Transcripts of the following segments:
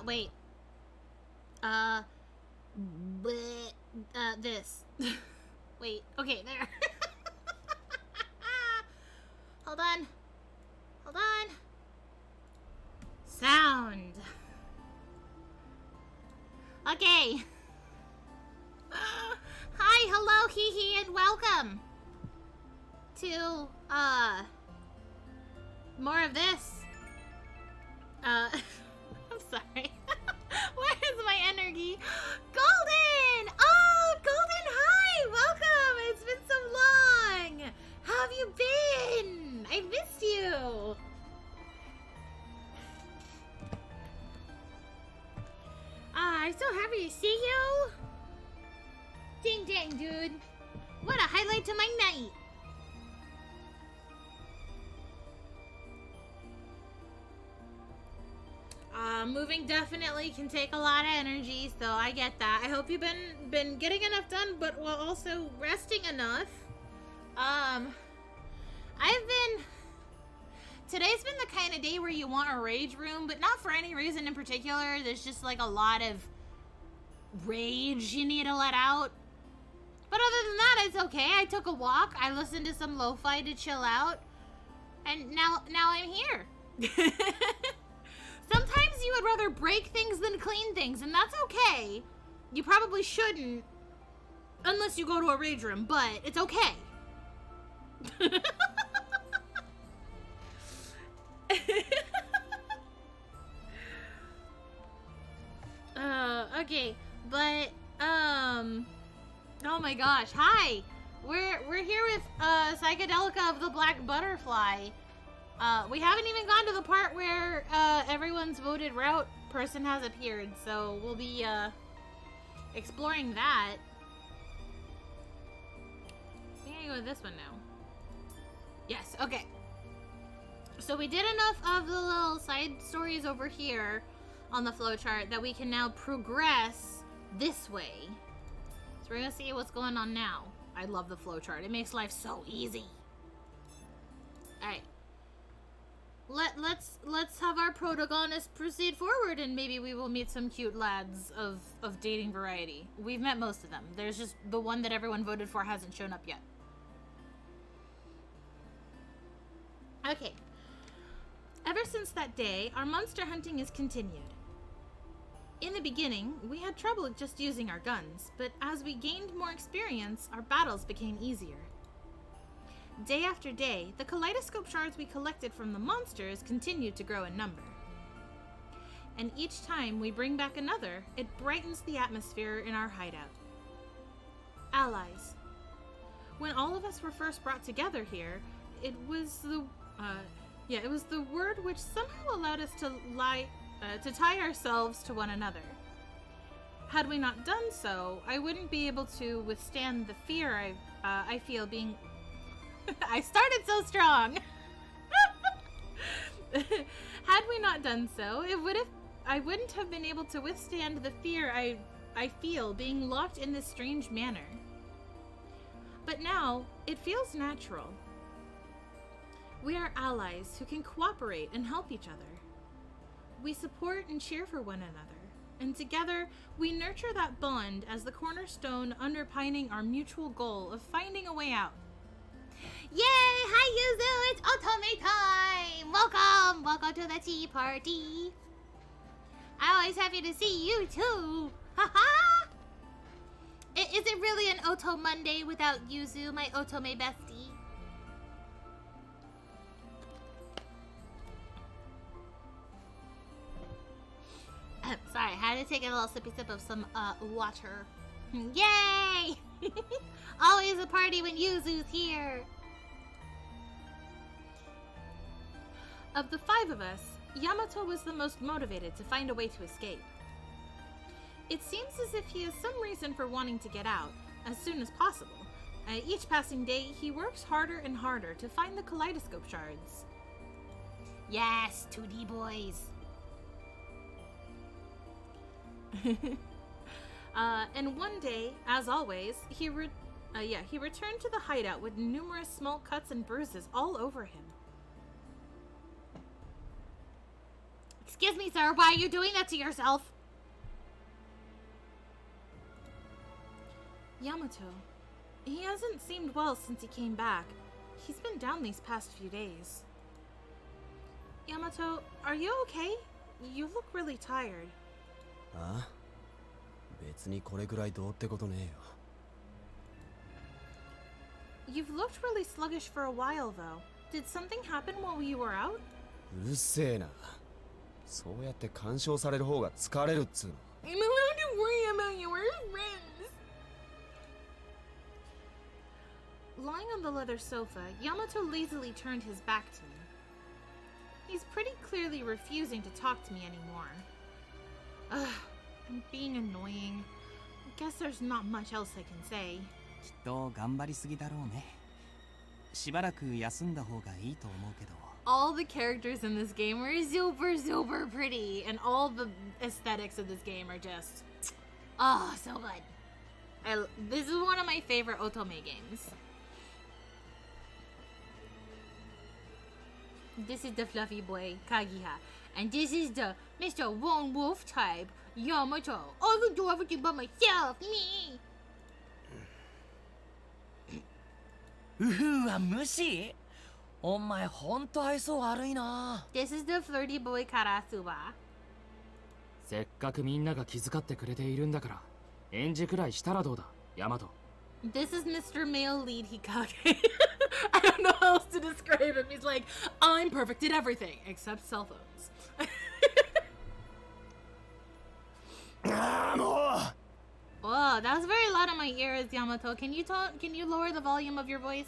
wait. This. Wait, okay, there. Hold on. Hold on. Sound. Okay. Hi, hello, hee hee, and welcome to, more of this. I'm sorry. Where is my energy? Golden! Oh, Golden, hi! Welcome! It's been so long! How have you been? I missed you! I'm so happy to see you! Ding dang, dude. What a highlight to my night! Moving definitely can take a lot of energy, so I get that. I hope you've been getting enough done, but while also resting enough. Today's been the kind of day where you want a rage room, but not for any reason in particular. There's just like a lot of rage you need to let out. But other than that, it's okay. I took a walk. I listened to some lo-fi to chill out. And now I'm here. Sometimes you would rather break things than clean things, and that's okay. You probably shouldn't, unless you go to a rage room, but it's okay. Okay, but, oh my gosh, hi! We're here with, Psychedelica of the Black Butterfly. We haven't even gone to the part where, everyone's voted route person has appeared, so we'll be, exploring that. I think I go with this one now. Yes, okay. So we did enough of the little side stories over here on the flowchart that we can now progress this way. So we're gonna see what's going on now. I love the flowchart. It makes life so easy. Alright. Let's have our protagonist proceed forward, and maybe we will meet some cute lads of dating variety. We've met most of them. There's just the one that everyone voted for hasn't shown up yet. Okay. Ever since that day, our monster hunting has continued. In the beginning, we had trouble just using our guns, but as we gained more experience, our battles became easier. Day after day, the kaleidoscope shards we collected from the monsters continued to grow in number. And each time we bring back another, it brightens the atmosphere in our hideout. Allies. When all of us were first brought together here, it was the word which somehow allowed us to tie ourselves to one another. Had we not done so, I wouldn't be able to withstand the fear I feel being... I started so strong! Had we not done so, I wouldn't have been able to withstand the fear I feel being locked in this strange manner. But now, it feels natural. We are allies who can cooperate and help each other. We support and cheer for one another, and together we nurture that bond as the cornerstone underpinning our mutual goal of finding a way out. Yay! Hi, Yuzu! It's Otome time! Welcome! Welcome to the tea party! I'm always happy to see you, too! Haha! Is it really an Oto Monday without Yuzu, my Otome bestie? Sorry, I had to take a little sippy sip of some, water. Yay! Always a party when Yuzu's here! Of the 5 of us, Yamato was the most motivated to find a way to escape. It seems as if he has some reason for wanting to get out, as soon as possible. Each passing day, he works harder and harder to find the kaleidoscope shards. Yes, 2D boys! And one day, as always, he returned to the hideout with numerous small cuts and bruises all over him. Excuse me, sir, why are you doing that to yourself? Yamato. He hasn't seemed well since he came back. He's been down these past few days. Yamato, are you okay? You look really tired. ああ、別にこれくらいどうってことねえよ。 You've looked really sluggish for a while, though. Did something happen while you were out? うるせえな。そうやって干渉される方が疲れるっつうの。I'm allowed to worry about your friends. Lying on the leather sofa, Yamato lazily turned his back to me. He's pretty clearly refusing to talk to me anymore. Ugh, I'm being annoying. I guess there's not much else I can say. きっと頑張りすぎだろうね。しばらく休んだ方がいいと思うけど。All the characters in this game are super, super pretty, and all the aesthetics of this game are just, oh, so good. This is one of my favorite otome games. This is the fluffy boy, Kagiha, and this is the Mr. Lone Wolf type, Yamato. I can do everything by myself, me. うふわ、無視？お前ほんと愛想悪いな。 This is the flirty boy, Karasuba. せっかくみんなが気遣ってくれているんだから、演じくらいしたらどうだ、ヤマト。 This is Mr. Male Lead Hikage. I don't know how else to describe him. He's like, I'm perfect at everything except cell phones. ああ、もう Whoa, that was very loud in my ears, Yamato. Can you lower the volume of your voice?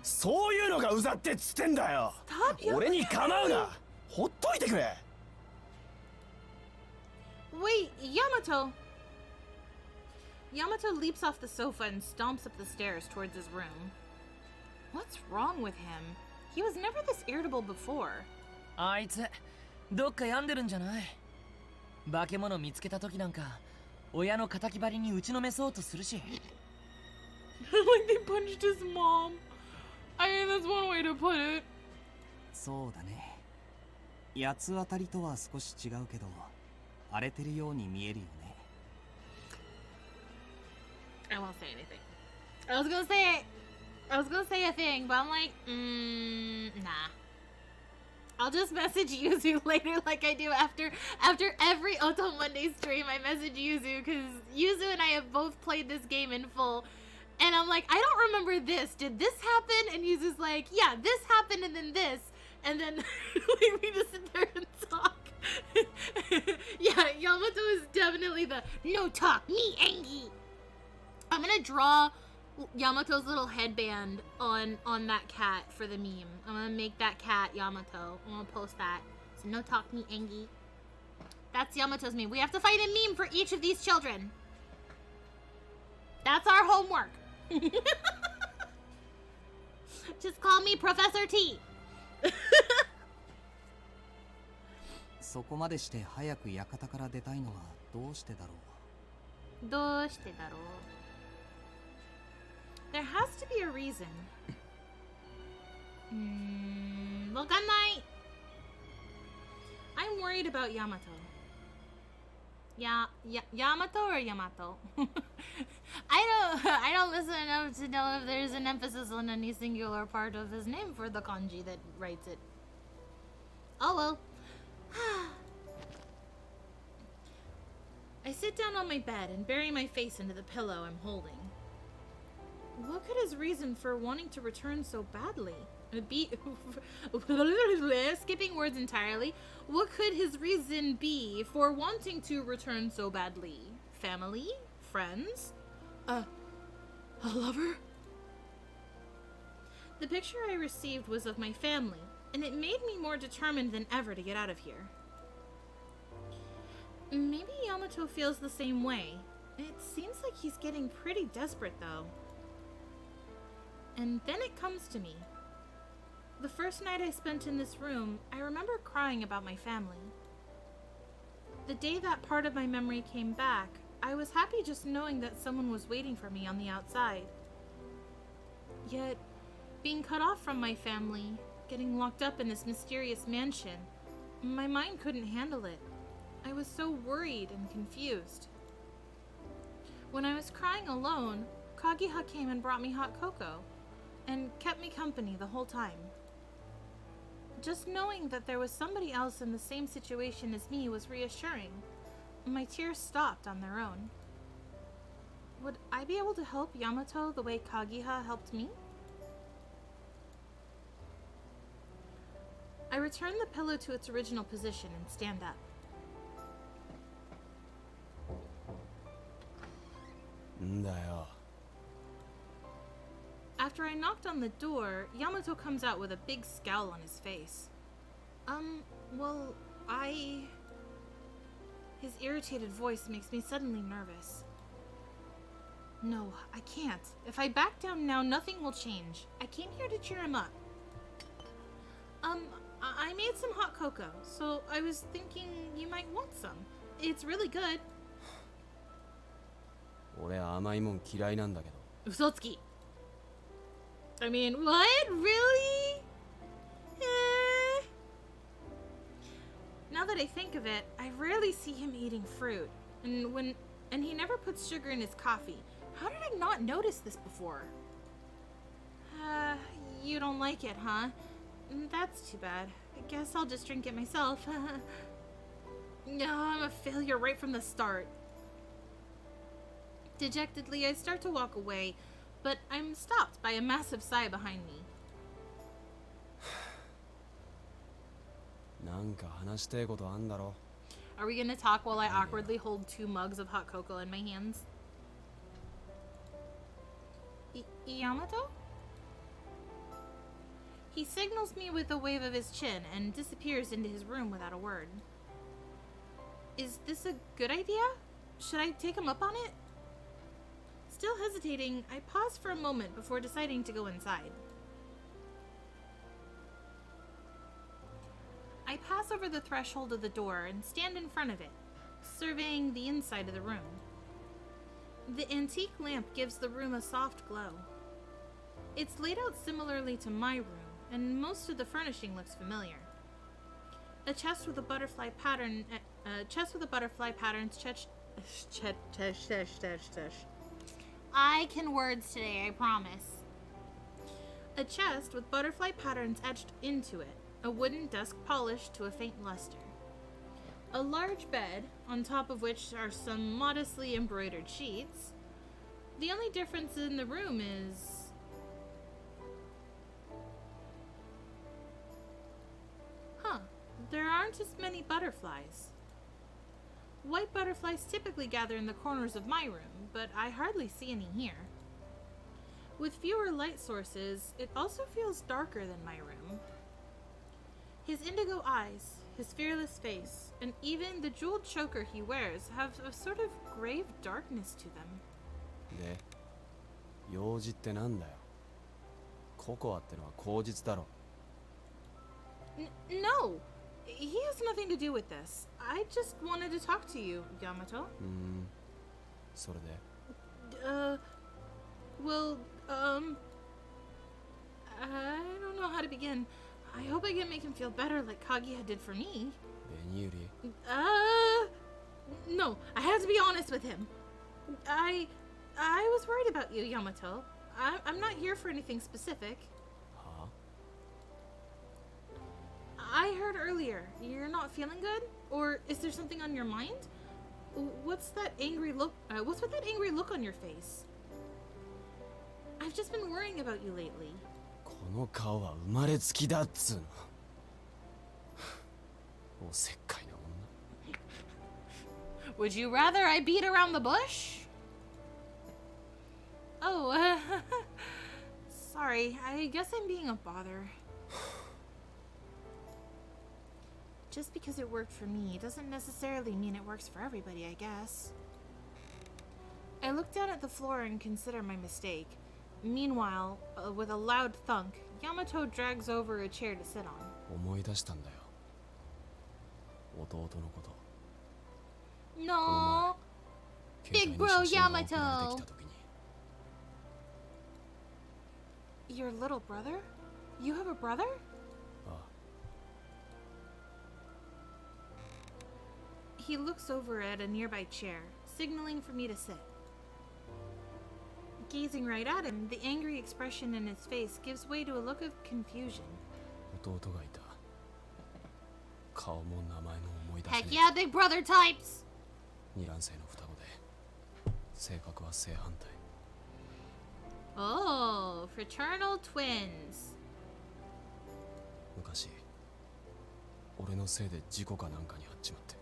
そういうのがうざってっつってんだよ。 Stop 俺に構うな。ほっといてくれ。 Wait, Yamato. Yamato leaps off the sofa and stomps up the stairs towards his room. What's wrong with him? He was never this irritable before. あいつどっか病んでるんじゃない？化け物見つけた時なんか親の敵張りに打ちのめそうとするし。 Like they punched his mom. I mean, that's one way to put it. そうだね。八つ当たりとは少し違うけど荒れてるように見えるよね。 I won't say anything. I was gonna say a thing, but I'm like, nah. I'll just message Yuzu later like I do after every Oto Monday stream. I message Yuzu because Yuzu and I have both played this game in full. And I'm like, I don't remember this. Did this happen? And Yuzu's like, yeah, this happened and then this. And then like, we just sit there and talk. Yeah, Yamato is definitely the no talk, me Angie. I'm gonna draw Yamato's little headband on that cat for the meme. I'm gonna make that cat Yamato. I'm gonna post that. So no talk me Angie. That's Yamato's meme. We have to find a meme for each of these children. That's our homework. Just call me Professor T. そこまでして早く館から出たいのはどうしてだろう。どうしてだろう? There has to be a reason. わかんない. I'm worried about Yamato. Yamato or Yamato? I don't listen enough to know if there's an emphasis on any singular part of his name for the kanji that writes it. Oh well. I sit down on my bed and bury my face into the pillow I'm holding. What could his reason for wanting to return so badly? Skipping words entirely. What could his reason be for wanting to return so badly? Family? Friends? A lover? The picture I received was of my family, and it made me more determined than ever to get out of here. Maybe Yamato feels the same way. It seems like he's getting pretty desperate, though. And then it comes to me. The first night I spent in this room, I remember crying about my family. The day that part of my memory came back, I was happy just knowing that someone was waiting for me on the outside. Yet, being cut off from my family, getting locked up in this mysterious mansion, My mind couldn't handle it. I was so worried and confused. When I was crying alone, Kagiha came and brought me hot cocoa, and kept me company the whole time. Just knowing that there was somebody else in the same situation as me was reassuring. My tears stopped on their own. Would I be able to help Yamato the way Kagiha helped me? I return the pillow to its original position and stand up. After I knocked on the door, Yamato comes out with a big scowl on his face. Well, His irritated voice makes me suddenly nervous. No, I can't. If I back down now, nothing will change. I came here to cheer him up. I made some hot cocoa, so I was thinking you might want some. It's really good. 俺甘いもん嫌いなんだけど。 Usotsuki. I mean, what? Really? Now that I think of it, I rarely see him eating fruit. And he never puts sugar in his coffee. How did I not notice this before? You don't like it, huh? That's too bad. I guess I'll just drink it myself. No, I'm a failure right from the start. Dejectedly, I start to walk away, but I'm stopped by a massive sigh behind me. なんか話したいことあんだろ。 Are we gonna talk while I awkwardly hold 2 mugs of hot cocoa in my hands? Yamato? He signals me with a wave of his chin and disappears into his room without a word. Is this a good idea? Should I take him up on it? Still hesitating, I pause for a moment before deciding to go inside. I pass over the threshold of the door and stand in front of it, surveying the inside of the room. The antique lamp gives the room a soft glow. It's laid out similarly to my room, and most of the furnishing looks familiar. A chest with a butterfly pattern, I can words today, I promise. A chest with butterfly patterns etched into it, a wooden desk polished to a faint luster. A large bed, on top of which are some modestly embroidered sheets. The only difference in the room is... there aren't as many butterflies. White butterflies typically gather in the corners of my room, but I hardly see any here. With fewer light sources, it also feels darker than my room. His indigo eyes, his fearless face, and even the jeweled choker he wears have a sort of grave darkness to them. で、用事ってなんだよ。ココアってのは口実だろ。No! He has nothing to do with this. I just wanted to talk to you, Yamato. それで Well, I don't know how to begin. I hope I can make him feel better like Kaguya did for me. ベニユリ No, I have to be honest with him. I was worried about you, Yamato. I'm not here for anything specific. は I heard earlier, you're not feeling good? Or is there something on your mind? What's that angry look? What's with that angry look on your face? I've just been worrying about you lately. この顔は生まれつきだっつうの。おせっかいな女。 Would you rather I beat around the bush? Oh, sorry. I guess I'm being a bother. Just because it worked for me doesn't necessarily mean it works for everybody, I guess. I look down at the floor and consider my mistake. Meanwhile, with a loud thunk, Yamato drags over a chair to sit on. 思い出したんだよ。弟のこと。 No, Big Bro 携帯に写真が送られてき Yamato. た時に Your little brother? You have a brother? ああ He looks over at a nearby chair, signaling for me to sit. Gazing right at him, the angry expression in his face gives way to a look of confusion. 弟がいた。顔も名前も思い出せ Heck ね yeah, big brother types! え。二卵性の双子で性格は正反対。 Oh, fraternal twins. 昔俺のせいで事故かなんかに遭っちまって 10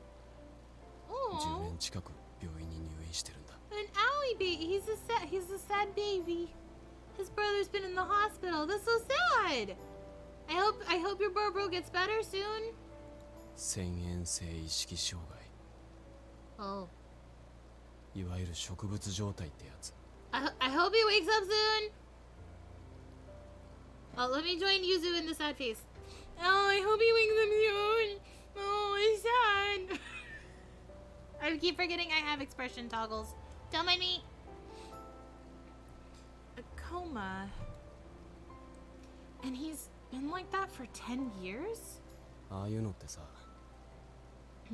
Oh, 年近く病院に入院してるんだ。 an owie baby. He's a sad baby. His brother's been in the hospital. That's so sad. I hope your bro gets better soon. 遷延性意識障害、 Oh. いわゆる植物状態ってやつ。 I hope he wakes up soon. Oh, let me join Yuzu in the sad face. Oh, I hope he wakes up soon. Oh, it's sad. I keep forgetting I have expression toggles. Don't mind me. A coma. And he's been like that for 10 years? ああいうのってさ、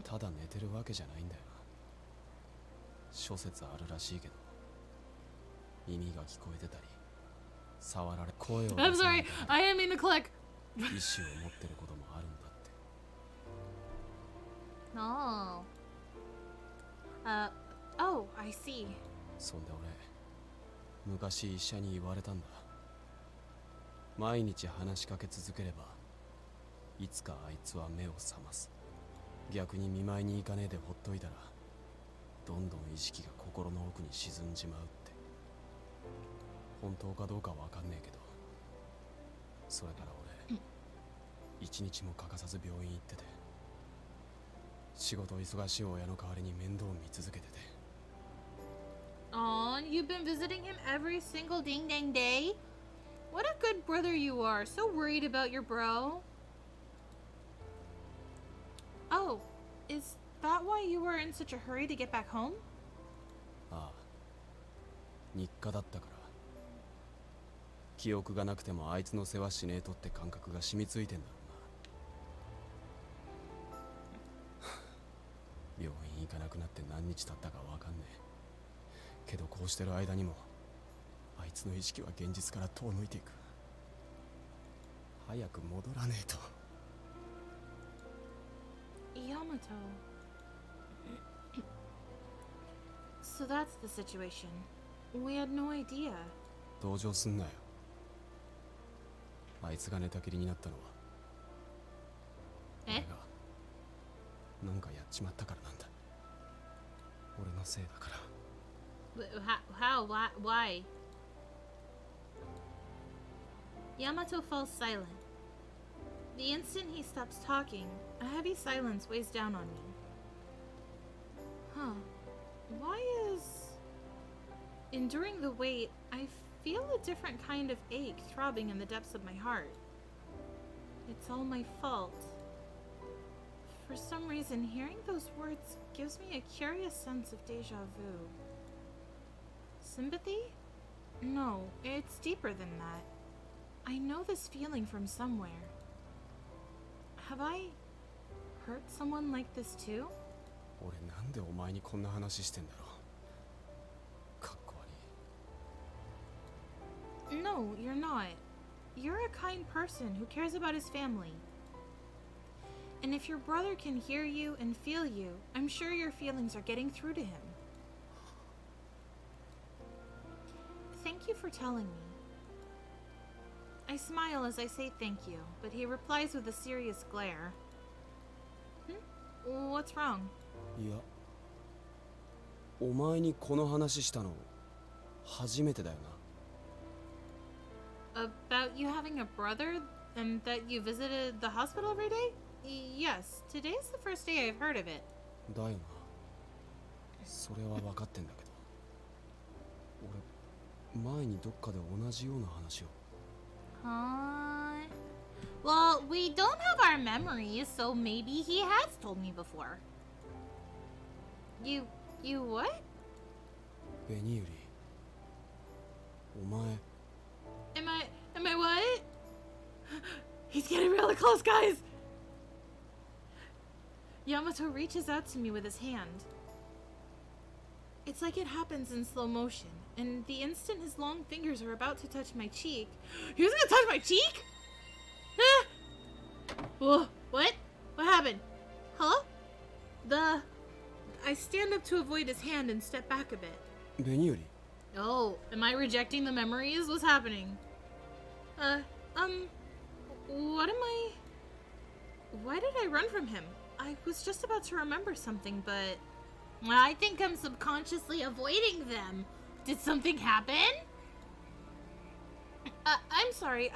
ただ寝てるわけじゃないんだよな。諸説あるらしいけど、意味が聞こえてたり、触られ声を出せない I'm sorry, I didn't mean to click. 意志を持ってることもあるんだって。 No. Oh, I see. そんで俺、昔医者に言われたんだ。毎日話しかけ続ければ、いつかあいつは目を覚ます。逆に見舞いに行かねえでほっといたら、どんどん意識が心の奥に沈んじまうって。本当かどうかわかんねえけど、それから俺、一日も欠かさず病院行ってて、仕事忙しい親の代わりに面倒見続けてて。 Aw, you've been visiting him every single ding dang day? What a good brother you are. So worried about your bro. Oh, is that why you were in such a hurry to get back home? ああ、日課だったから。記憶がなくてもあいつの世話しねえとって感覚が染みついてんだろうな。病院行かなくなって何日経ったかわかんねえ。けどこうしてる間にもあいつの意識は現実から遠のいていく。早く戻らねえと。 Yamato. So that's the situation. We had no idea. 同情すんなよ。あいつが寝たきりになったのは俺え？がなんかやっちまったからなんだ。俺のせいだから。 How? Why? Yamato falls silent. The instant he stops talking, a heavy silence weighs down on me. Huh. Why is... Enduring the wait, I feel a different kind of ache throbbing in the depths of my heart. It's all my fault. For some reason, hearing those words gives me a curious sense of deja vu. Sympathy? No, it's deeper than that. I know this feeling from somewhere. Have I hurt someone like this too? 俺なんでお前にこんな話してんだろう。かっこ悪い。 No, you're not. You're a kind person who cares about his family. And if your brother can hear you and feel you, I'm sure your feelings are getting through to him. Thank you for telling me. I smile as I say thank you, but he replies with a serious glare. What's wrong? いや、お前にこの話したの初めてだよな。 About you having a brother and that you visited the hospital every day? Yes, today's the first day I've heard of it. だよな。それは分かってんだけど、俺前にどっかで同じような話を。 Huh? Well, we don't have our memories, so maybe he has told me before. You what? ベニウリ、お前 Am I what? He's getting really close, guys! Yamato reaches out to me with his hand. It's like it happens in slow motion, and the instant his long fingers are about to touch my cheek... He was gonna touch my cheek?! Ah! Whoa, what? What happened? Hello? I stand up to avoid his hand and step back a bit. Beniuri. Oh, am I rejecting the memories? What's happening? What am I... Why did I run from him? I was just about to remember something, but... I think I'm subconsciously avoiding them. Did something happen? I'm sorry,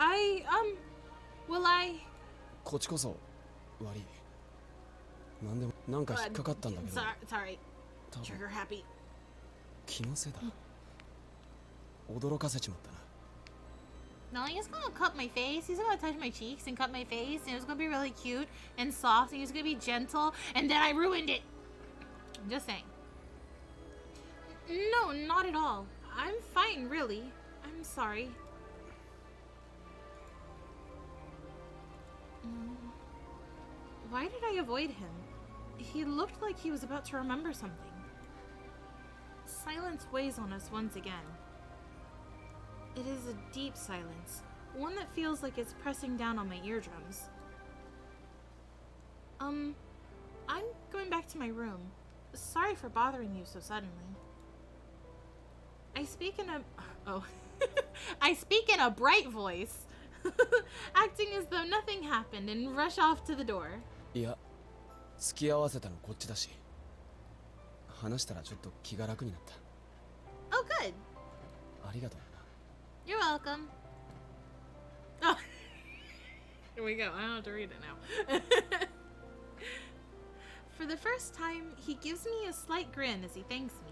will I... こっちこそ悪い。なんか引っかかったんだけど。Sorry. 多分 Trigger happy. 気のせいだ。驚かせちまったな。No, he's gonna cut my face. He's gonna touch my cheeks and cut my face, and it was gonna be really cute and soft, and he was gonna be gentle, and then I ruined it. I'm just saying. No, not at all. I'm fine, really. I'm sorry. Why did I avoid him? He looked like he was about to remember something. Silence weighs on us once again. It is a deep silence, one that feels like it's pressing down on my eardrums. I'm going back to my room. Sorry for bothering you so suddenly. I speak in a bright voice, acting as though nothing happened, and rush off to the door. いや、付き合わせたのこっちだし。話したらちょっと気が楽になった。Oh, good. ありがとう。You're welcome. Oh, here we go. I don't have to read it now. For the first time, he gives me a slight grin as he thanks me.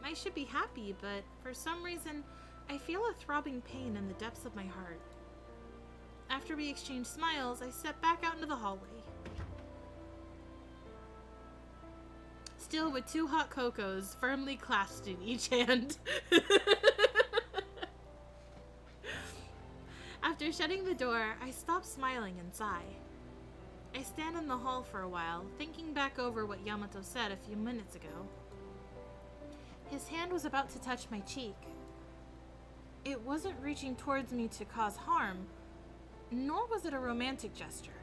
I should be happy, but for some reason, I feel a throbbing pain in the depths of my heart. After we exchange smiles, I step back out into the hallway. Still with 2 hot cocos firmly clasped in each hand. After shutting the door, I stop smiling and sigh. I stand in the hall for a while, thinking back over what Yamato said a few minutes ago. His hand was about to touch my cheek. It wasn't reaching towards me to cause harm, nor was it a romantic gesture.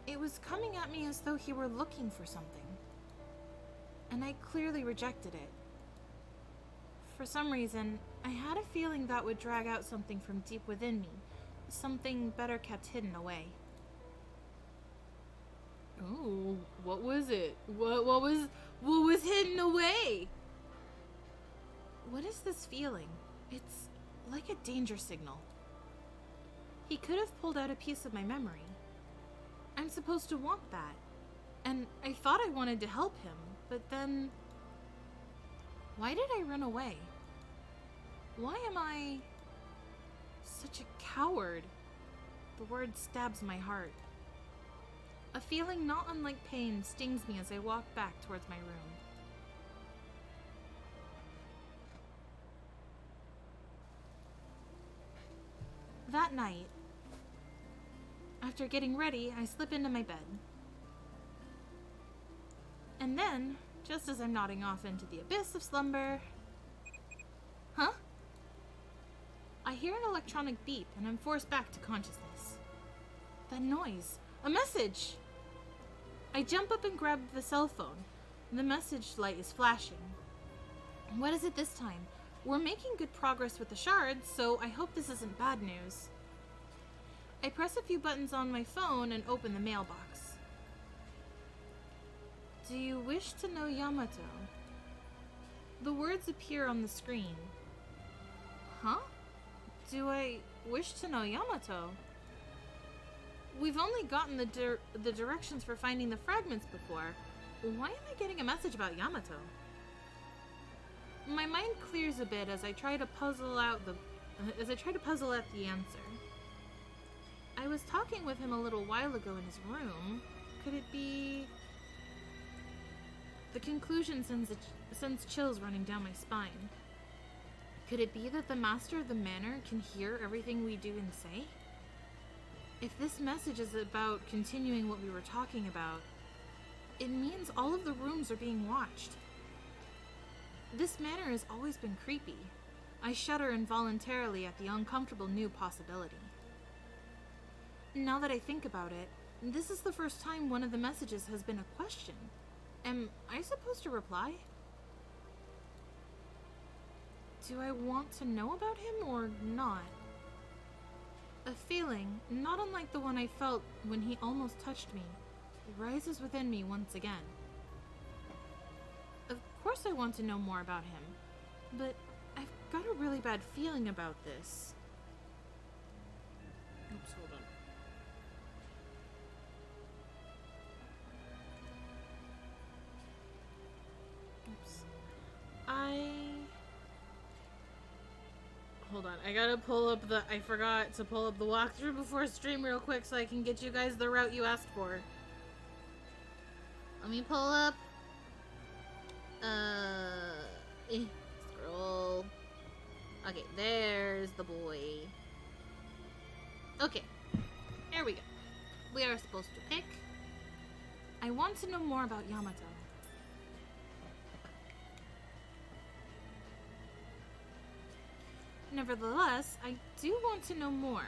It was coming at me as though he were looking for something, and I clearly rejected it. For some reason, I had a feeling that would drag out something from deep within me, something better kept hidden away. Ooh, what was it? What was hidden away? What is this feeling? It's like a danger signal. He could have pulled out a piece of my memory. I'm supposed to want that. And I thought I wanted to help him, but then... Why did I run away? Why am I such a coward? The word stabs my heart. A feeling not unlike pain stings me as I walk back towards my room. That night, after getting ready, I slip into my bed. And then, just as I'm nodding off into the abyss of slumber... Huh? I hear an electronic beep and I'm forced back to consciousness. That noise! A message! I jump up and grab the cell phone. The message light is flashing. What is it this time? We're making good progress with the shards, so I hope this isn't bad news. I press a few buttons on my phone and open the mailbox. Do you wish to know Yamato? The words appear on the screen. Huh? Do I wish to know Yamato? We've only gotten the directions for finding the fragments before. Why am I getting a message about Yamato? My mind clears a bit as I try to puzzle out the answer. I was talking with him a little while ago in his room. Could it be... The conclusion sends chills running down my spine. Could it be that the master of the manor can hear everything we do and say? If this message is about continuing what we were talking about, it means all of the rooms are being watched. This manor has always been creepy. I shudder involuntarily at the uncomfortable new possibility. Now that I think about it, this is the first time one of the messages has been a question. Am I supposed to reply? Do I want to know about him or not? A feeling, not unlike the one I felt when he almost touched me, rises within me once again. Of course I want to know more about him, but I've got a really bad feeling about this. Oops, hold on. Hold on, I gotta pull up I forgot to pull up the walkthrough before stream real quick so I can get you guys the route you asked for. Let me pull up. Scroll. Okay, there's the boy. Okay, there we go. We are supposed to pick. I want to know more about Yamato. Nevertheless, I do want to know more.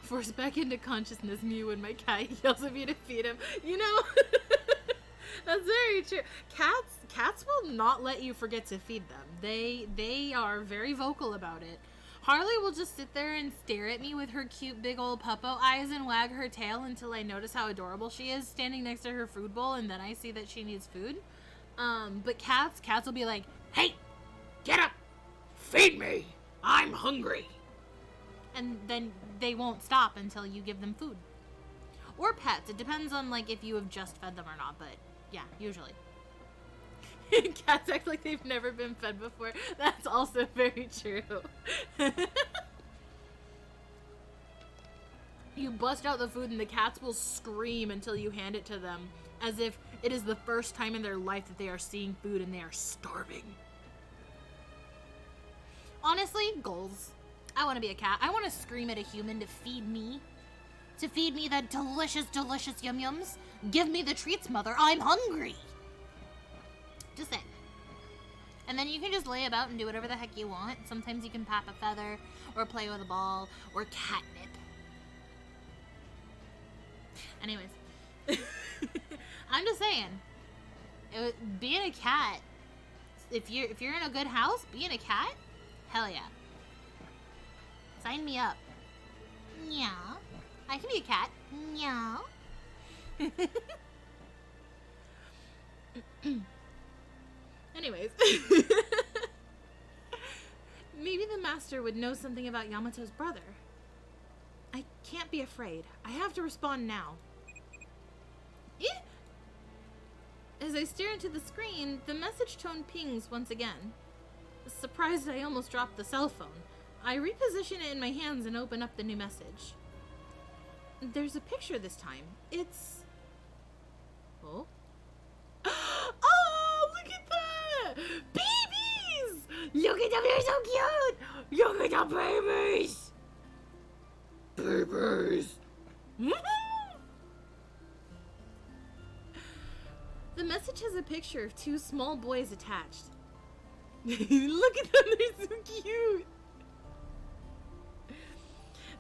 Force back into consciousness me when my cat yells at me to feed him. You know, that's very true. Cats will not let you forget to feed them. They are very vocal about it. Harley will just sit there and stare at me with her cute big old puppo eyes and wag her tail until I notice how adorable she is standing next to her food bowl, and then I see that she needs food. But cats will be like, "Hey, get up! Feed me! I'm hungry!" And then they won't stop until you give them food. Or pets. It depends on, like, if you have just fed them or not, but yeah, usually. Cats act like they've never been fed before. That's also very true. You bust out the food and the cats will scream until you hand it to them, as if it is the first time in their life that they are seeing food and they are starving. Honestly, goals. I want to be a cat. I want to scream at a human to feed me. To feed me the delicious, delicious yum-yums. Give me the treats, mother. I'm hungry. Just say. And then you can just lay about and do whatever the heck you want. Sometimes you can pap a feather, or play with a ball, or catnip. Anyways. I'm just saying. Being a cat, if you're in a good house, being a cat, hell yeah. Sign me up. Yeah. I can be a cat. Yeah. Anyways. Maybe the master would know something about Yamato's brother. I can't be afraid. I have to respond now. As I stare into the screen, the message tone pings once again. Surprised I almost dropped the cell phone. I reposition it in my hands and open up the new message. There's a picture this time. It's... Oh? Oh, look at that! Babies! Look at them, they're so cute! Look at the babies! Babies! The message has a picture of two small boys attached. Look at them, they're so cute!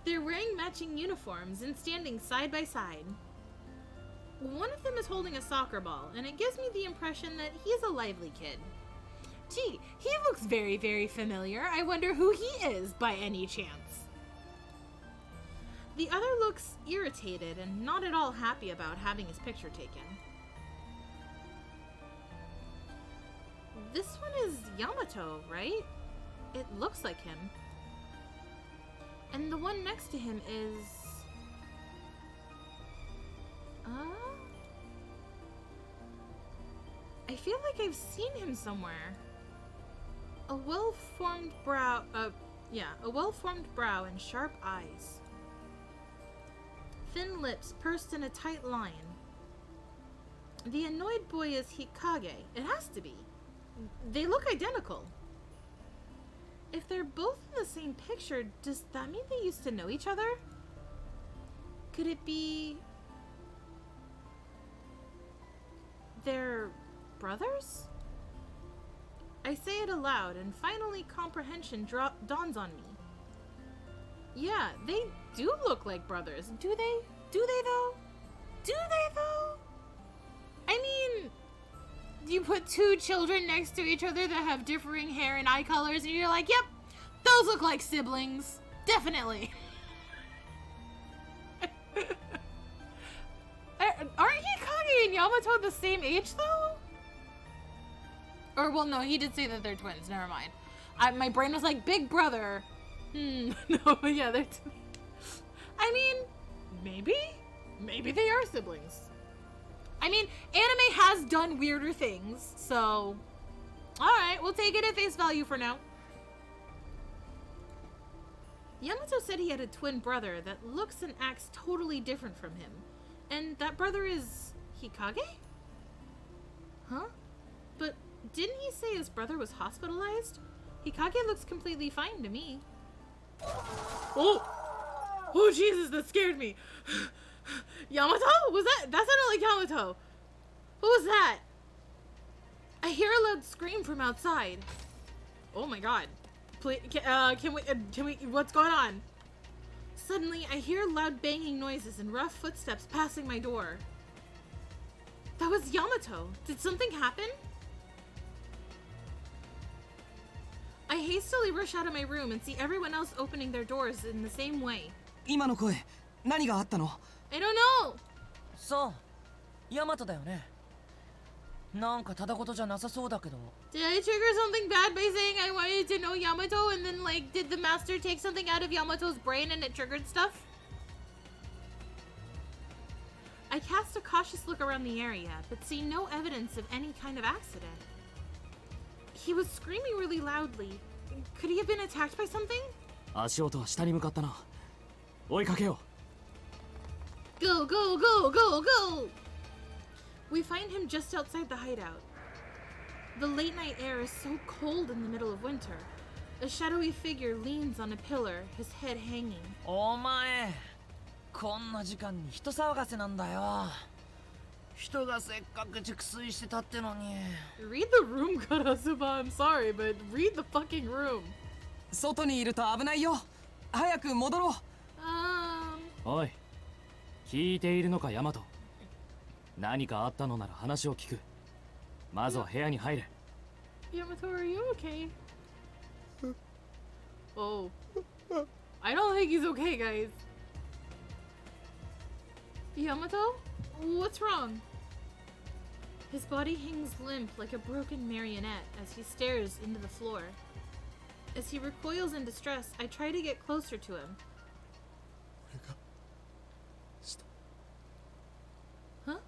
They're wearing matching uniforms and standing side by side. One of them is holding a soccer ball, and it gives me the impression that he's a lively kid. Gee, he looks very, very familiar. I wonder who he is, by any chance. The other looks irritated and not at all happy about having his picture taken. This one is Yamato, right? It looks like him. And the one next to him is... I feel like I've seen him somewhere. A well-formed brow... a well-formed brow and sharp eyes. Thin lips pursed in a tight line. The annoyed boy is Hikage. It has to be. They look identical. if they're both in the same picture, does that mean they used to know each other? Could it be... they're brothers? I say it aloud, and finally comprehension dawns on me. Yeah, they do look like brothers. Do they? Do they though? Do they though? I mean, you put two children next to each other that have differing hair and eye colors, and you're like, yep, those look like siblings. Definitely. Aren't Hikage and Yamato the same age though? Or, well, no, he did say that they're twins. Never mind. My brain was like, big brother. No, yeah, they're... I mean, maybe? Maybe they are siblings. I mean, anime has done weirder things, so... Alright, we'll take it at face value for now. Yamato said he had a twin brother that looks and acts totally different from him. And that brother is... Hikage? Huh? But didn't he say his brother was hospitalized? Hikage looks completely fine to me. Oh! Oh, Jesus, that scared me. Yamato? Was that sounded like Yamato. What was that? I hear a loud scream from outside. Oh my god. Please, can we, what's going on? Suddenly, I hear loud banging noises and rough footsteps passing my door. That was Yamato. Did something happen? I hastily rush out of my room and see everyone else opening their doors in the same way. 今の声、何があったの? I don't know. そう、ヤマトだよね。なんかただごとじゃなさそうだけど。Did I trigger something bad by saying I wanted to know Yamato, and then, like, did the master take something out of Yamato's brain and it triggered stuff? I cast a cautious look around the area, but see no evidence of any kind of accident. He was screaming really loudly. Could he have been attacked by something? 足音は下に向かったな。追いかけよう。 Go, go, go, go, go! We find him just outside the hideout. The late night air is so cold in the middle of winter. A shadowy figure leans on a pillar, his head hanging. お前、こんな時間に人騒がせなんだよ。人がせっかく熟睡してたってのに。Read the room, Karasuba. I'm sorry, but read the fucking room. 外にいると危ないよ。早く戻ろう。おい、聞いているのか、ヤマト。何かあったのなら話を聞く。まずは部屋に入れ。Yamato, are you okay? Oh. I don't think he's okay, guys. Yamato? What's wrong? His body hangs limp like a broken marionette as he stares into the floor. As he recoils in distress, I try to get closer to him. Huh?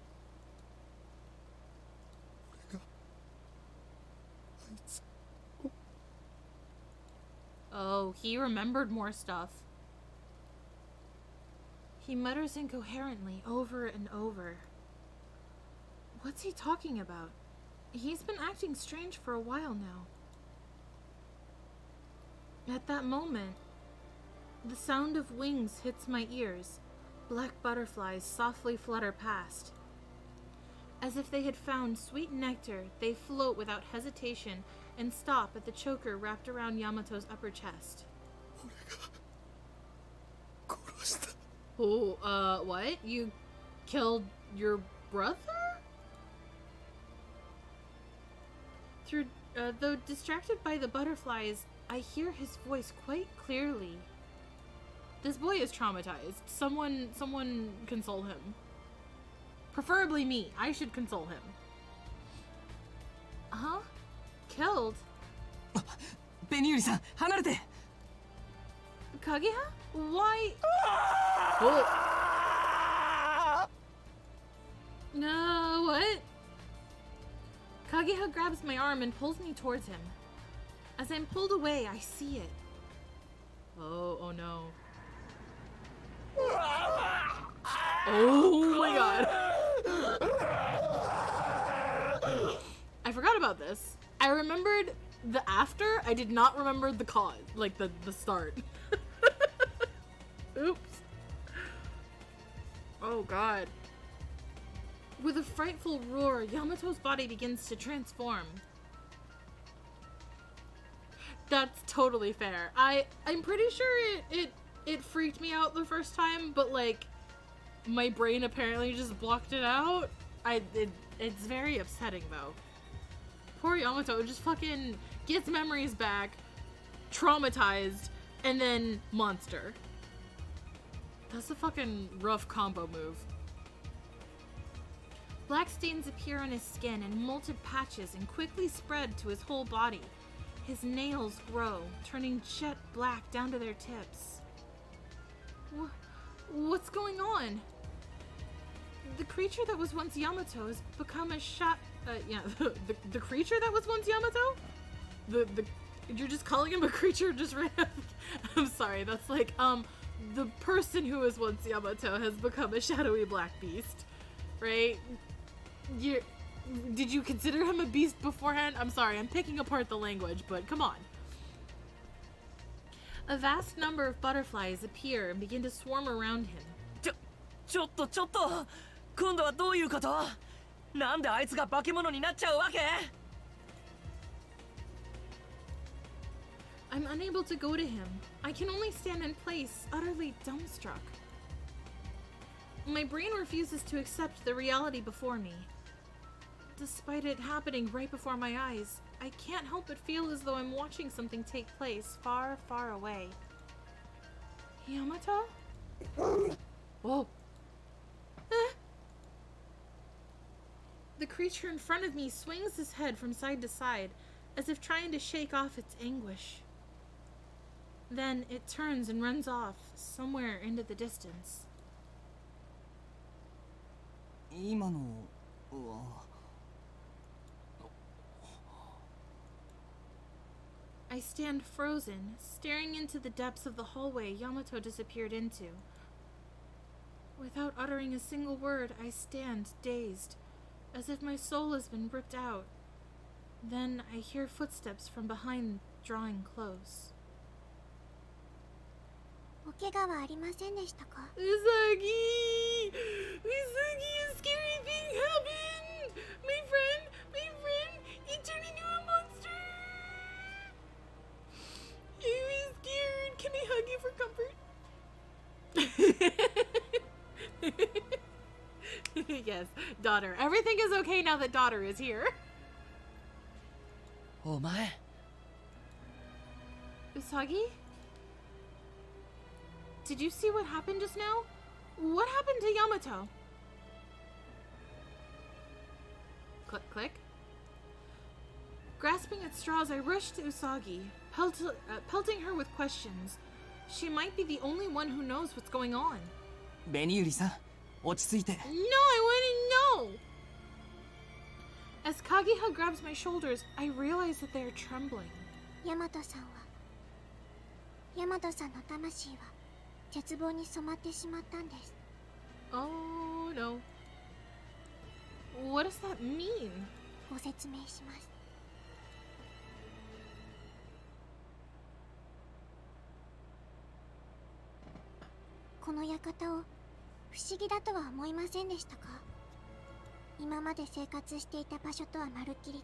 Oh, he remembered more stuff. He mutters incoherently over and over. What's he talking about? He's been acting strange for a while now. At that moment, the sound of wings hits my ears. Black butterflies softly flutter past. As if they had found sweet nectar, they float without hesitation and stop at the choker wrapped around Yamato's upper chest. Oh, what? You killed your brother? Though distracted by the butterflies, I hear his voice quite clearly. This boy is traumatized. Someone console him. Preferably me. I should console him. Huh? Killed? Beniuri-san, 離れて! Kageha? Why? Oh. No, what? Kageha grabs my arm and pulls me towards him. As I'm pulled away, I see it. Oh no. Oh my god. I forgot about this. I remembered the after, I did not remember the cause, like the start. Oops. Oh god. With a frightful roar, Yamato's body begins to transform. That's totally fair. I'm pretty sure it freaked me out the first time, but like my brain apparently just blocked it out. It's very upsetting though. Poor Yamato just fucking gets memories back, traumatized, and then monster. That's a fucking rough combo move. Black stains appear on his skin in molted patches and quickly spread to his whole body. His nails grow, turning jet black down to their tips. What's going on? The creature that was once Yamato has become a the creature that was once Yamato? You're just calling him a creature just right after. I'm sorry, that's like, the person who was once Yamato has become a shadowy black beast, right? Did you consider him a beast beforehand? I'm sorry, I'm picking apart the language, but come on. A vast number of butterflies appear and begin to swarm around him. ちょっと今度はどういうこと？なんであいつが化け物になっちゃうわけ？ I'm unable to go to him. I can only stand in place, utterly dumbstruck. My brain refuses to accept the reality before me. Despite it happening right before my eyes, I can't help but feel as though I'm watching something take place far, far away. Yamato? Whoa. The creature in front of me swings his head from side to side, as if trying to shake off its anguish. Then it turns and runs off, somewhere into the distance. 今のは I stand frozen, staring into the depths of the hallway Yamato disappeared into. Without uttering a single word, I stand dazed, as if my soul has been ripped out. Then I hear footsteps from behind drawing close. お怪我はありませんでしたか？ Usagi! Usagi, a scary thing happened! My friend, he turned into a monster! I was scared. Can I hug you for comfort? Yes, daughter. Everything is okay now that daughter is here. お前 Usagi? Did you see what happened just now? What happened to Yamato? Click, click. Grasping at straws, I rushed to Usagi, pelting her with questions. She might be the only one who knows what's going on. 紅百合さん落ち着いて No, I want to know! As Kageha grabs my shoulders, I realize that they are trembling. ヤマトさんはヤマトさんの魂は絶望に染まってしまったんです。 Oh no. What does that mean? ご説明します。この館を不思議だとは思いませんでしたか？今まで生活していた場所とはまるっきり違う。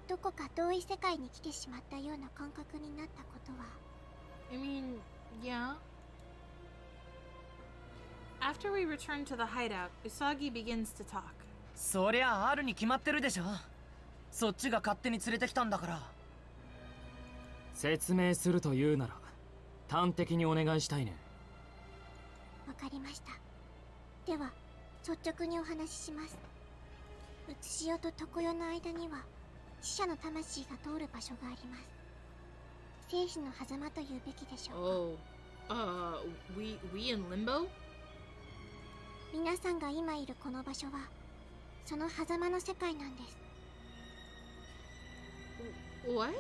どこか遠い世界に来てしまったような感覚になったことは。I mean, yeah. After we return to the hideout, Usagi begins to talk. そりゃあるに決まってるでしょ。そっちが勝手に連れてきたんだから。説明するというなら端的にお願いしたいね。わかりました。では率直にお話しします。うつしよと常世の間には死者の魂が通る場所があります。生死の狭間というべきでしょうか。we in limbo? 皆さんが今いるこの場所はその狭間の世界なんです。What?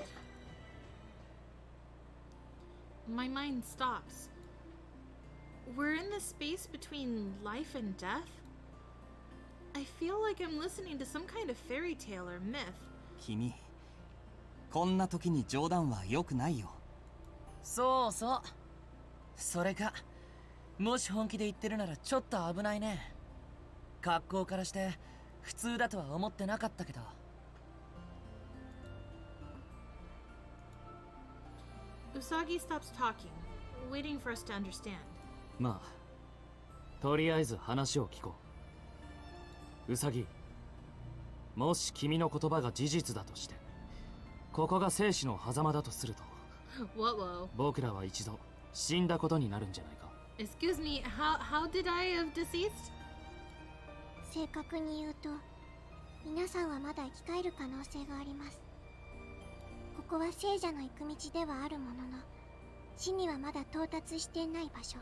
My mind stops. We're in the space between life and death? I feel like I'm listening to some kind of fairy tale or myth. 君こんな時に冗談は良くないよ。そうそう。それか、もし本気で言ってるならちょっと危ないね。格好からして普通だとは思ってなかったけど。Usagi stops talking, waiting for us to understand. まあとりあえず話を聞こう。ウサギ、もし君の言葉が事実だとして、ここが生死の狭間だとすると、Whoa. 僕らは一度死んだことになるんじゃないか。 Excuse me, how did I have deceased? 正確に言うと、皆さんはまだ生き返る可能性があります。ここは聖者の行く道ではあるものの、死にはまだ到達していない場所。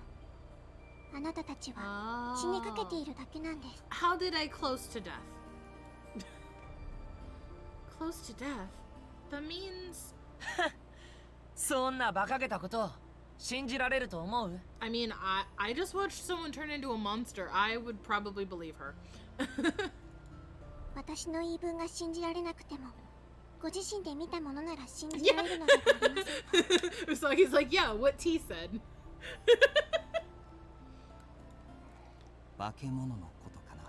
あなたたちは死にかけているだけなんです。How did I close to death? Close to death? That means... そんな馬鹿げたこと信じられると思う？ I mean, I just watched someone turn into a monster. I would probably believe her. 私の言い分が信じられなくても、ご自身で見たものなら信じられるのではありません。Usagi's like, yeah, what T said. 化け物のことかな。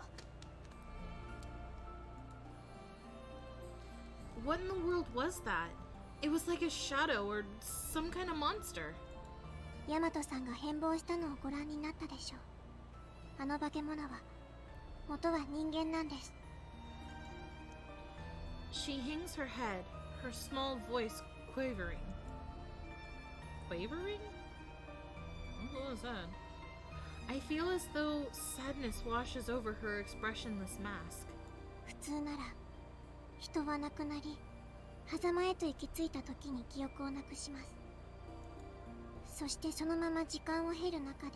What in the world was that? It was like a shadow or some kind of monster. ヤマトさんが変貌したのをご覧になったでしょう。あの化け物は元は人間なんです。She hangs her head, her small voice quavering. Quavering? What was that? I feel as though sadness washes over her expressionless mask. 普通なら人は亡くなり、狭間へと行き着いた時に記憶をなくします。そしてそのまま時間を経る中で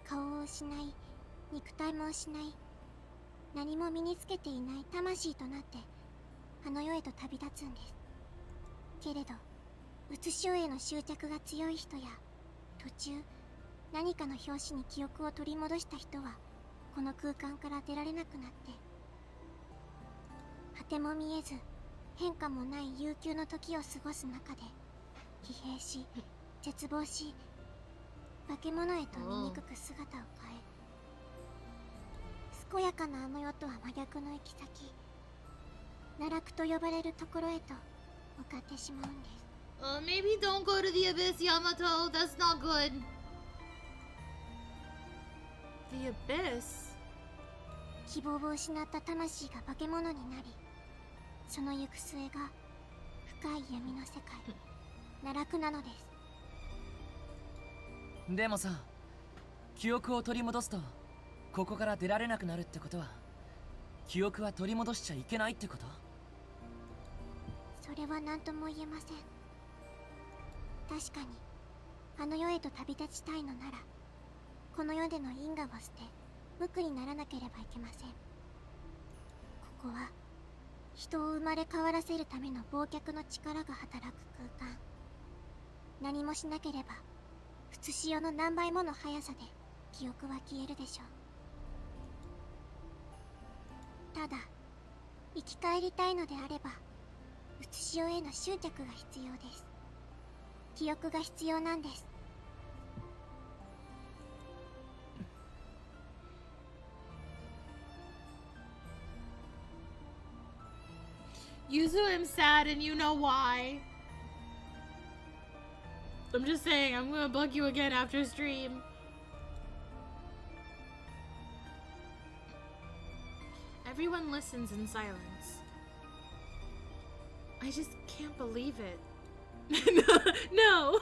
顔を失い、肉体も失い、何も身につけていない魂となってあの世へと旅立つんです。けれどうつし世への執着が強い人や、途中何かの拍子に記憶を取り戻した人はこの空間から出られなくなって、果ても見えず変化もない悠久の時を過ごす中で疲弊し、絶望し、化け物へと醜く姿を変え、健やかなあの世とは真逆の行き先、奈落と呼ばれるところへと向かってしまうんです。Maybe don't go to the abyss, Yamato. That's not good. The abyss? 希望を失った魂が化け物になり、その行く末が深い闇の世界、奈落なのです。でもさ、記憶を取り戻すとここから出られなくなるってことは、記憶は取り戻しちゃいけないってこと？それは何とも言えません。確かにあの世へと旅立ちたいのなら、この世での因果を捨て無垢にならなければいけません。ここは人を生まれ変わらせるための忘却の力が働く空間。何もしなければ普通潮の何倍もの速さで記憶は消えるでしょう。ただ生き返りたいのであれば、うつしおへの執着が必要です。記憶が必要なんです。Yuzu, I'm sad and you know why. I'm just saying, I'm gonna bug you again after stream. Everyone listens in silence. I just can't believe it. No!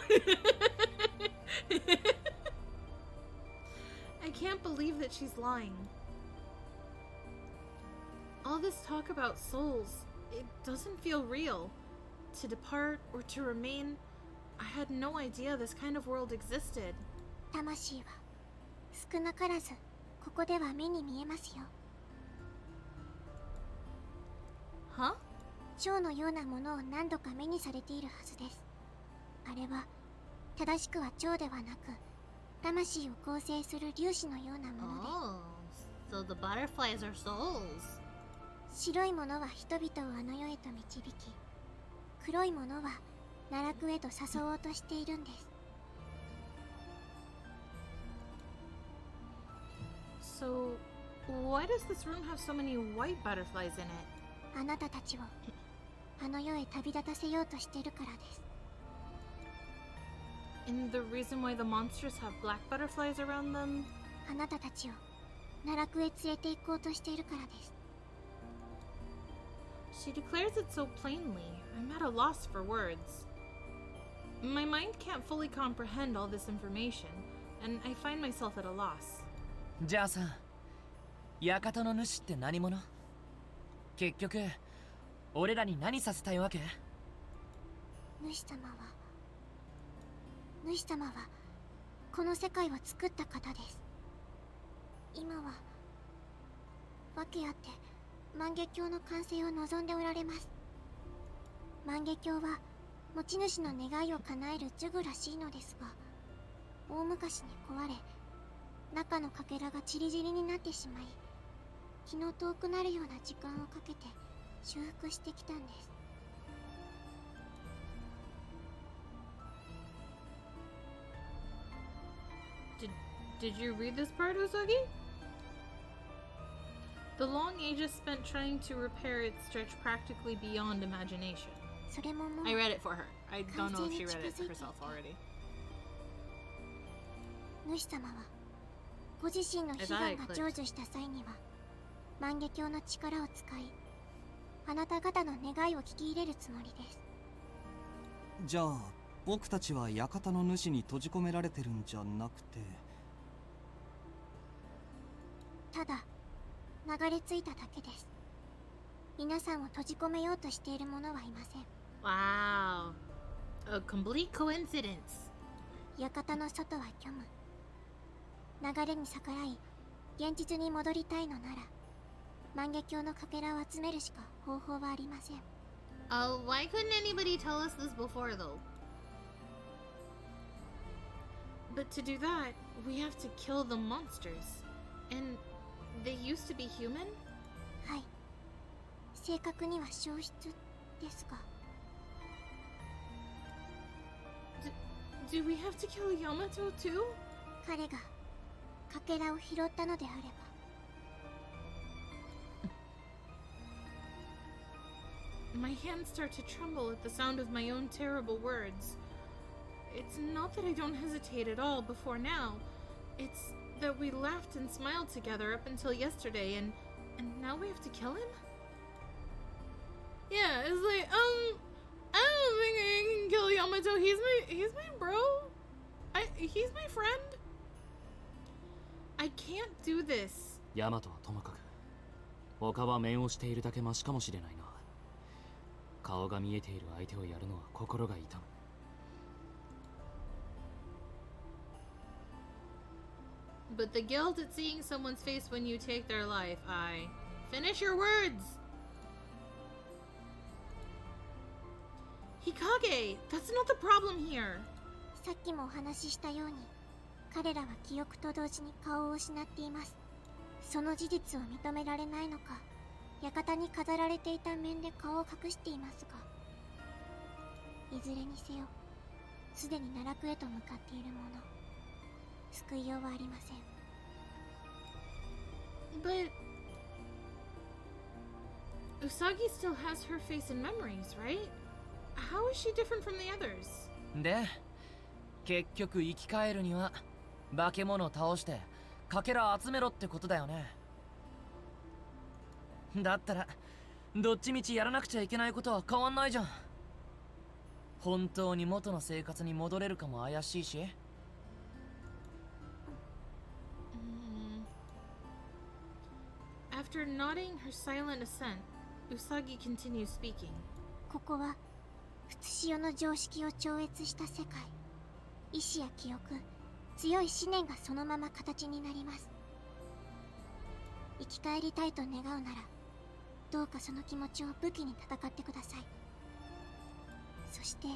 I can't believe that she's lying. All this talk about souls, it doesn't feel real. To depart or to remain, I had no idea this kind of world existed. 魂は少なからずここでは目に見えますよ。Huh? 蝶のようなものを何度か目にされているはずです。あれは正しくは蝶ではなく、魂を構成する粒子のようなもので、 Oh, so the butterflies are souls. 白いものは人々をあの世へと導き、黒いものは奈落へと誘おうとしているんです。 So, why does this room have so many white butterflies in it? あなたたちをあの世へ旅立たせようとしているからです。 And the reason why the monsters have black butterflies around them? あなたたちを奈落へ連れて行こうとしているからです。 She declares it so plainly. I'm at a loss for words. My mind can't fully comprehend all this information, and I find myself at a loss. じゃあさ、館の主って何者？結局俺らに何させたいわけ？主様はこの世界を作った方です。今は訳あって万華鏡の完成を望んでおられます。万華鏡は持ち主の願いを叶える呪具らしいのですが、大昔に壊れ中のかけらがチリチリになってしまい、気の遠くなるような時間をかけて修復してきたんです。 Did you read this part, Usagi? The long ages spent trying to repair it stretch practically beyond imagination. それももう I read it for her. I don't know if she read it herself already. 主様はご自身の悲願が成就した際には万華鏡の力を使い、あなた方の願いを聞き入れるつもりです。じゃあ僕たちは館の主に閉じ込められてるんじゃなくて、ただ流れ着いただけです。皆さんを閉じ込めようとしている者はいません。 Wow. A complete coincidence. 館の外は虚無。流れに逆らい現実に戻りたいのなら万華鏡のかけらを集めるしか方法はありません。 Why couldn't anybody tell us this before, though? But to do that, we have to kill the monsters. And they used to be human? はい、正確には消失ですが。 Do we have to kill Yamato too? 彼がかけらを拾ったのであれば。 My hands start to tremble at the sound of my own terrible words. It's not that I don't hesitate at all before now. It's that we laughed and smiled together up until yesterday, and now we have to kill him? Yeah, it's like, I don't think I can kill Yamato. He's my bro. He's my friend. I can't do this. ヤマトはともかく他は面をしているだけマシかもしれないな。顔が見えている相手をやるのは心が痛む。But the guilt at seeing someone's face when you take their life, Finish your words! Hikage! That's not the problem here! さっきもお話ししたように、彼らは記憶と同時に顔を失っています。その事実を認められないのか、館に飾られていた面で顔を隠していますが、いずれにせよ、すでに奈落へと向かっているもの、救いようはありません。 But Usagi still has her face and memories, right? How is she different from the others? で、結局生き返るには化け物を倒してかけら集めろってことだよね。だったらどっちみちやらなくちゃいけないことは変わんないじゃん。本当に元の生活に戻れるかも怪しいし。After nodding her silent assent, Usagi continues speaking. ここは普通潮の常識を超越した世界。意志や記憶、強い思念がそのまま形になります。生き返りたいと願うなら、どうかその気持ちを武器に戦ってください。そして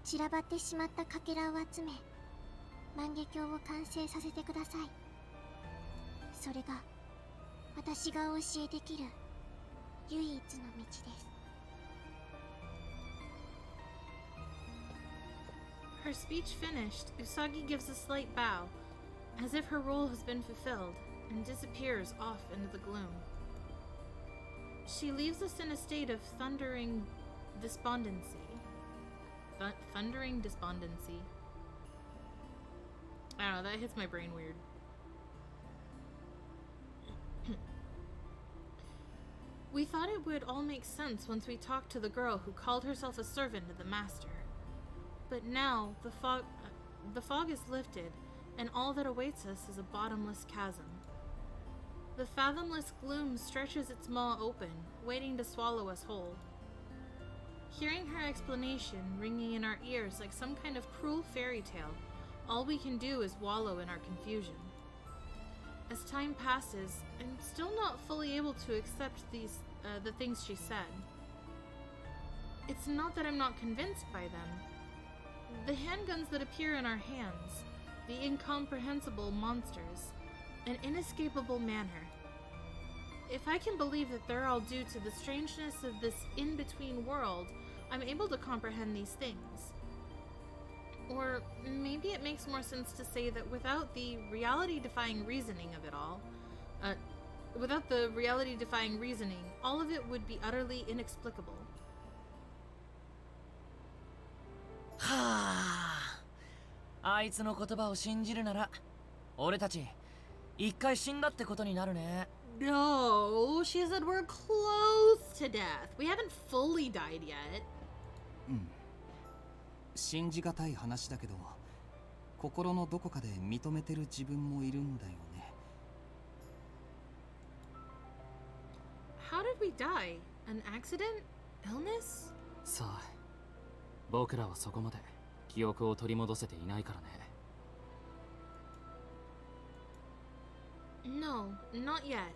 散らばってしまったかけらを集め、万華鏡を完成させてください。それが私がお教えできる唯一の道です。Her speech finished, Usagi gives a slight bow, as if her role has been fulfilled, and disappears off into the gloom. She leaves us in a state of thundering despondency. Thundering despondency. I don't know, that hits my brain weird. We thought it would all make sense once we talked to the girl who called herself a servant of the master. But now, the fog is lifted, and all that awaits us is a bottomless chasm. The fathomless gloom stretches its maw open, waiting to swallow us whole. Hearing her explanation ringing in our ears like some kind of cruel fairy tale, all we can do is wallow in our confusion. As time passes, I'm still not fully able to accept the things she said. It's not that I'm not convinced by them. The handguns that appear in our hands, the incomprehensible monsters, an inescapable manner. If I can believe that they're all due to the strangeness of this in-between world, I'm able to comprehend these things. Or maybe it makes more sense to say that without the reality-defying reasoning of it all, all of it would be utterly inexplicable. はあ、あいつの言葉を信じるなら俺たち一回死んだってことになるね。 No, she said we're close to death. We haven't fully died yet. 信じがたい話だけど、心のどこかで認めてる自分もいるんだよね。 How did we die? An accident? Illness? さあ、僕らはそこまで記憶を取り戻せていないからね。 No, not yet.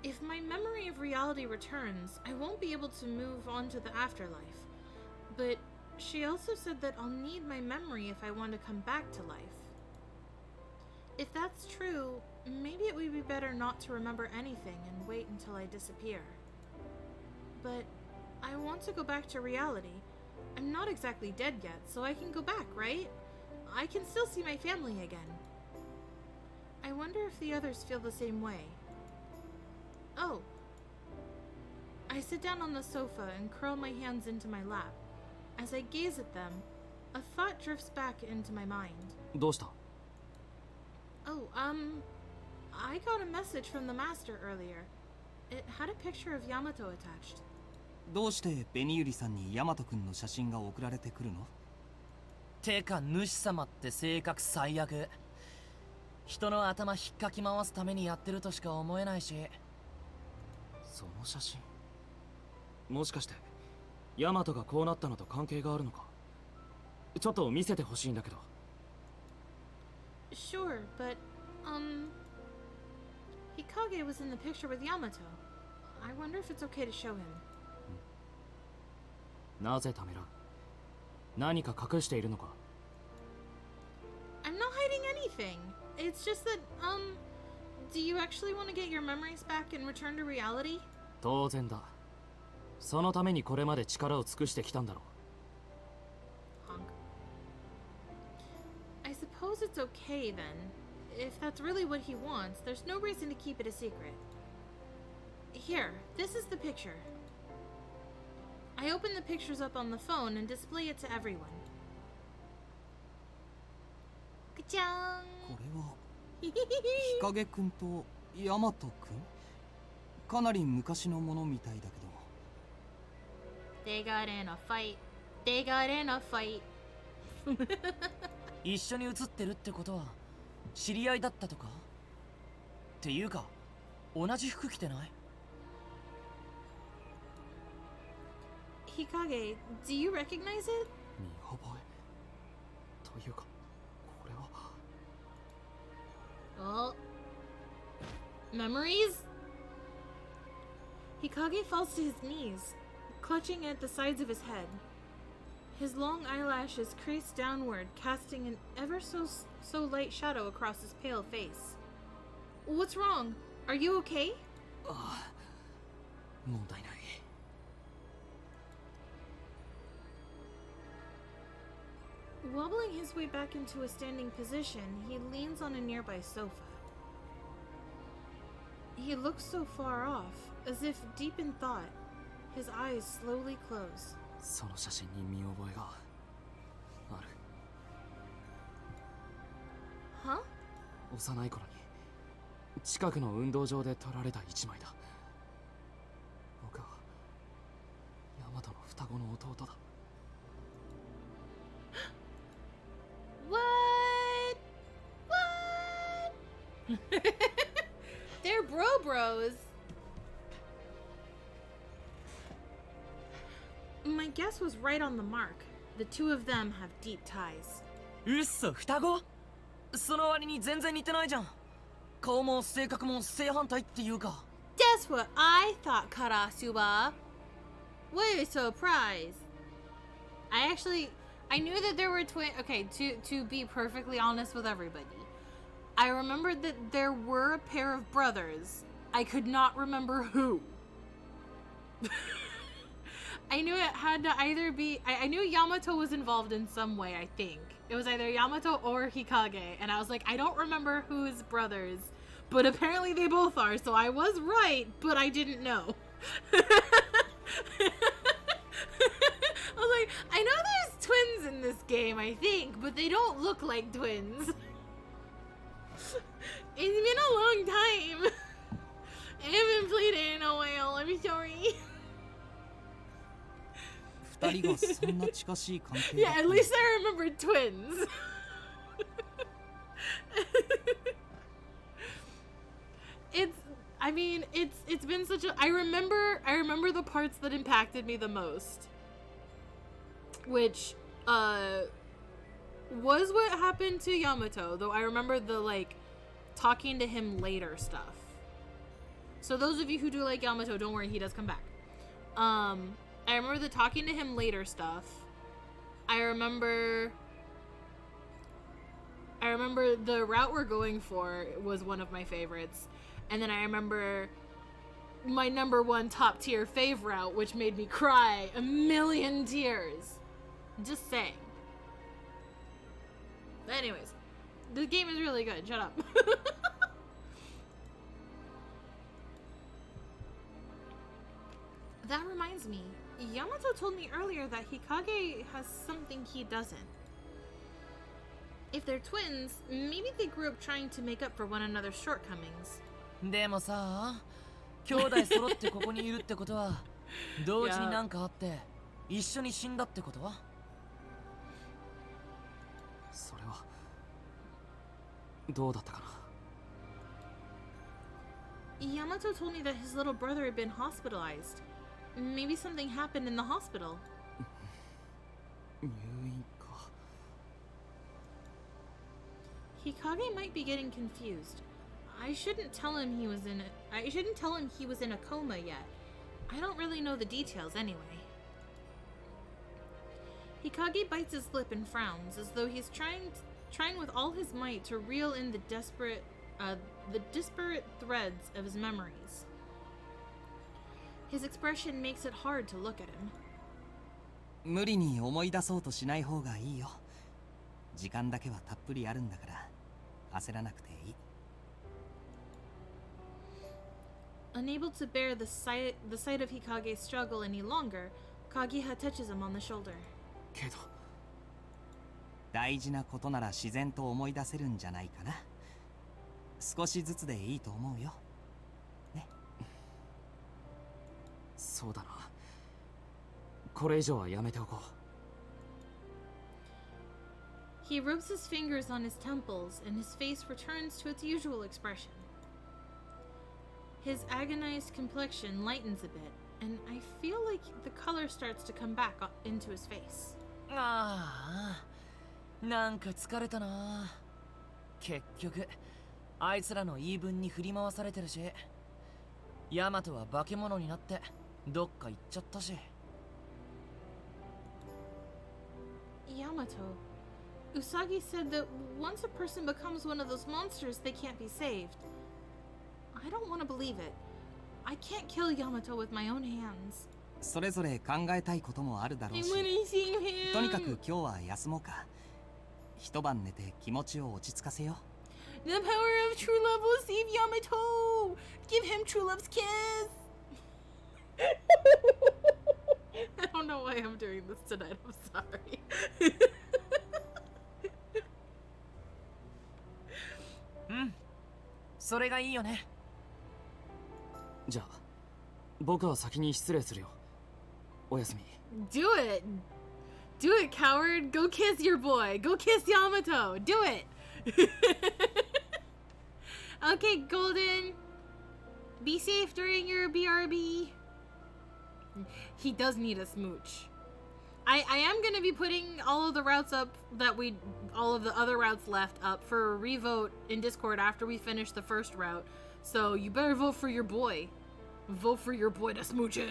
If my memory of reality returns, I won't be able to move on to the afterlife. But she also said that I'll need my memory if I want to come back to life. If that's true, maybe it would be better not to remember anything and wait until I disappear. But I want to go back to reality. I'm not exactly dead yet, so I can go back, right? I can still see my family again. I wonder if the others feel the same way. Oh. I sit down on the sofa and curl my hands into my lap. As I gaze at them, a thought drifts back into my mind. どうした? Oh, I got a message from the master earlier. It had a picture of Yamato attached. どうしてベニユリさんにヤマト君の写真が送られてくるの？てか主様って性格最悪。人の頭引っかき回すためにやってるとしか思えないし。その写真、もしかしてヤマトがこうなったのと関係があるのか？ちょっと見せてほしいんだけど。 Sure, but, Hikage was in the picture with Yamato. I wonder if it's okay to show him. なぜためらう？何か隠しているのか？ I'm not hiding anything. It's just that, do you actually want to get your memories back and return to reality? 当然だ。そのためにこれまで力を尽くしてきたんだろう。 Honk. I suppose it's okay then. If that's really what he wants, there's no reason to keep it a secret. Here, this is the picture. I open the pictures up on the phone and display it to everyone. Ka-chan! これは日陰君とヤマト君？かなり昔のものみたいだけど。 They got in a fight. They got in a fight. 一緒に写ってるってことは知り合いだったとか？っていうか同じ服着てない？ Hikage, do you recognize it? 見覚えというか、これは。 Oh. Memories? Hikage falls to his knees, clutching at the sides of his head. His long eyelashes crease downward, casting an ever so light shadow across his pale face. What's wrong? Are you okay? ああ、問題ない。Wobbling his way back into a standing position, he leans on a nearby sofa. He looks so far off, as if deep in thought. His eyes slowly close. その写真に見覚えがある。 Huh? 幼い頃に近くの運動場で撮られた一枚だ。僕はヤマトの双子の弟だ。 What? What? They're bros. My guess was right on the mark. The two of them have deep ties. うっそ、双子？その割に全然似てないじゃん。顔も性格も正反対っていうか。 That's what I thought, Karasuba. What a surprise. I knew that there were twins. Okay, to be perfectly honest with everybody, I remembered that there were a pair of brothers. I could not remember who. I knew it had to either be... I knew Yamato was involved in some way, I think. It was either Yamato or Hikage. And I was like, I don't remember who's brothers. But apparently they both are, so I was right, but I didn't know. I was like, I know there's twins in this game, I think, but they don't look like twins. It's been a long time. I haven't played it in a while, I'm sorry. 二人がそんな近しい関係 Yeah, at least I remember twins. It's been such a... I remember the parts that impacted me the most. Which, was what happened to Yamato, though I remember the, like, talking to him later stuff. So those of you who do like Yamato, don't worry, he does come back. I remember the talking to him later stuff. I remember the route we're going for was one of my favorites. And then I remember my number one top tier fave route, which made me cry a million tears. Just saying. But anyways, the game is really good. Shut up. That reminds me, Yamato told me earlier that Hikage has something he doesn't. If they're twins, maybe they grew up trying to make up for one another's shortcomings. でもさ、兄弟揃ってここにいるってことは、同時になんかあって一緒に死んだってことは？それはどうだったかな。 Yamato told me that his little brother had been hospitalized. Maybe something happened in the hospital. 入院か。 Hikage might be getting confused. I shouldn't tell him he was in a coma yet. I don't really know the details anyway. Hikage bites his lip and frowns, as though he's trying with all his might to reel in the disparate threads of his memories. His expression makes it hard to look at him. 無理に思い出そうとしない方がいいよ。時間だけはたっぷりあるんだから焦らなくていい。 Unable to bear the sight of Hikage's struggle any longer, Kageha touches him on the shoulder. けど大事なことなら自然と思い出せるんじゃないかな。少しずつでいいと思うよ。ね。そうだな。これ以上はやめておこう。 He rubs his fingers on his temples, and his face returns to its usual expression. His agonized complexion lightens a bit, and I feel like the color starts to come back into his face. ああ、なんか疲れたな。結局あいつらの言い分に振り回されてるし、ヤマトは化け物になってどっか行っちゃったし。 Yamato, Usagi said that once a person becomes one of those monsters, they can't be saved. I don't want to believe it. I can't kill Yamato with my own hands. それぞれ考えたいこともあるだろうし。 I'm punishing him. とにかく今日は休もうか。一晩寝て気持ちを落ち着かせよう。 The power of true love will save Yamato! Give him true love's kiss! I don't know why I'm doing this tonight, I'm sorry. うんそれがいいよね。じゃあ僕は先に失礼するよ。おやすみ。 Do it! Do it, coward! Go kiss your boy! Go kiss Yamato! Do it! Okay, Golden. Be safe during your BRB. He does need a smooch. I am gonna be putting all of the routes up all of the other routes left up for a revote in Discord after we finish the first route. So you better vote for your boy. Vote for your boy to smooch him.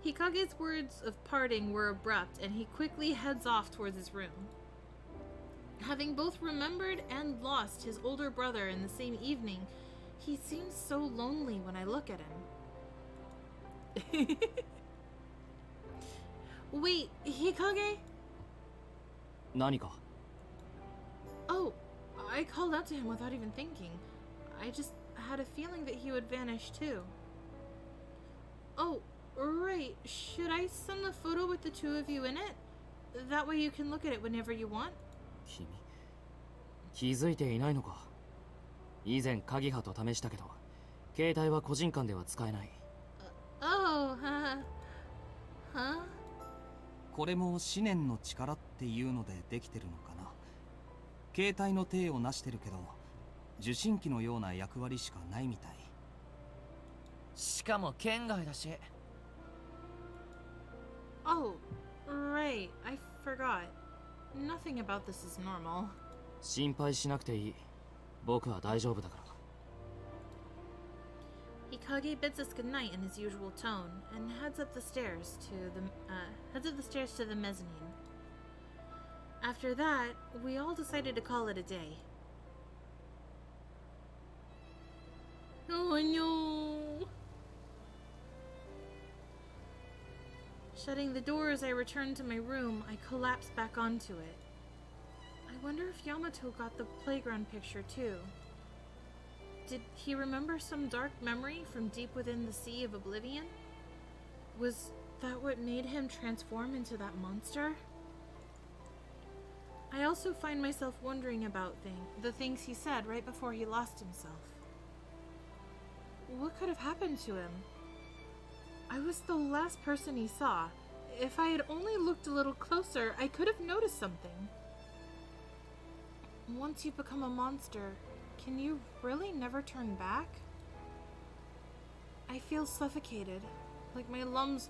Hikage's words of parting were abrupt, and he quickly heads off towards his room. Having both remembered and lost his older brother in the same evening, he seems so lonely when I look at him. Wait, Hikage? 何か Oh, I called out to him without even thinking. I just had a feeling that he would vanish too. Oh, right. Should I send the photo with the two of you in it? That way you can look at it whenever you want? 君気づいていないのか。以前鍵派と試したけど携帯は個人間では使えない。 Oh, huh? これも思念の力っていうのでできてるのかな。携帯の体を成してるけど受信機のような役割しかないみたい。しかも県外だし。 Oh, right. I forgot. Nothing about this is normal. 心配しなくていい。僕は大丈夫だから。 Hikage bids us goodnight in his usual tone and heads up the stairs to the mezzanine. After that, we all decided to call it a day. Oh no! Shutting the door as I returned to my room, I collapsed back onto it. I wonder if Yamato got the playground picture too. Did he remember some dark memory from deep within the sea of oblivion? Was that what made him transform into that monster? I also find myself wondering about the things he said right before he lost himself. What could have happened to him? I was the last person he saw. If I had only looked a little closer, I could have noticed something. Once you become a monster, can you really never turn back? I feel suffocated, like my lungs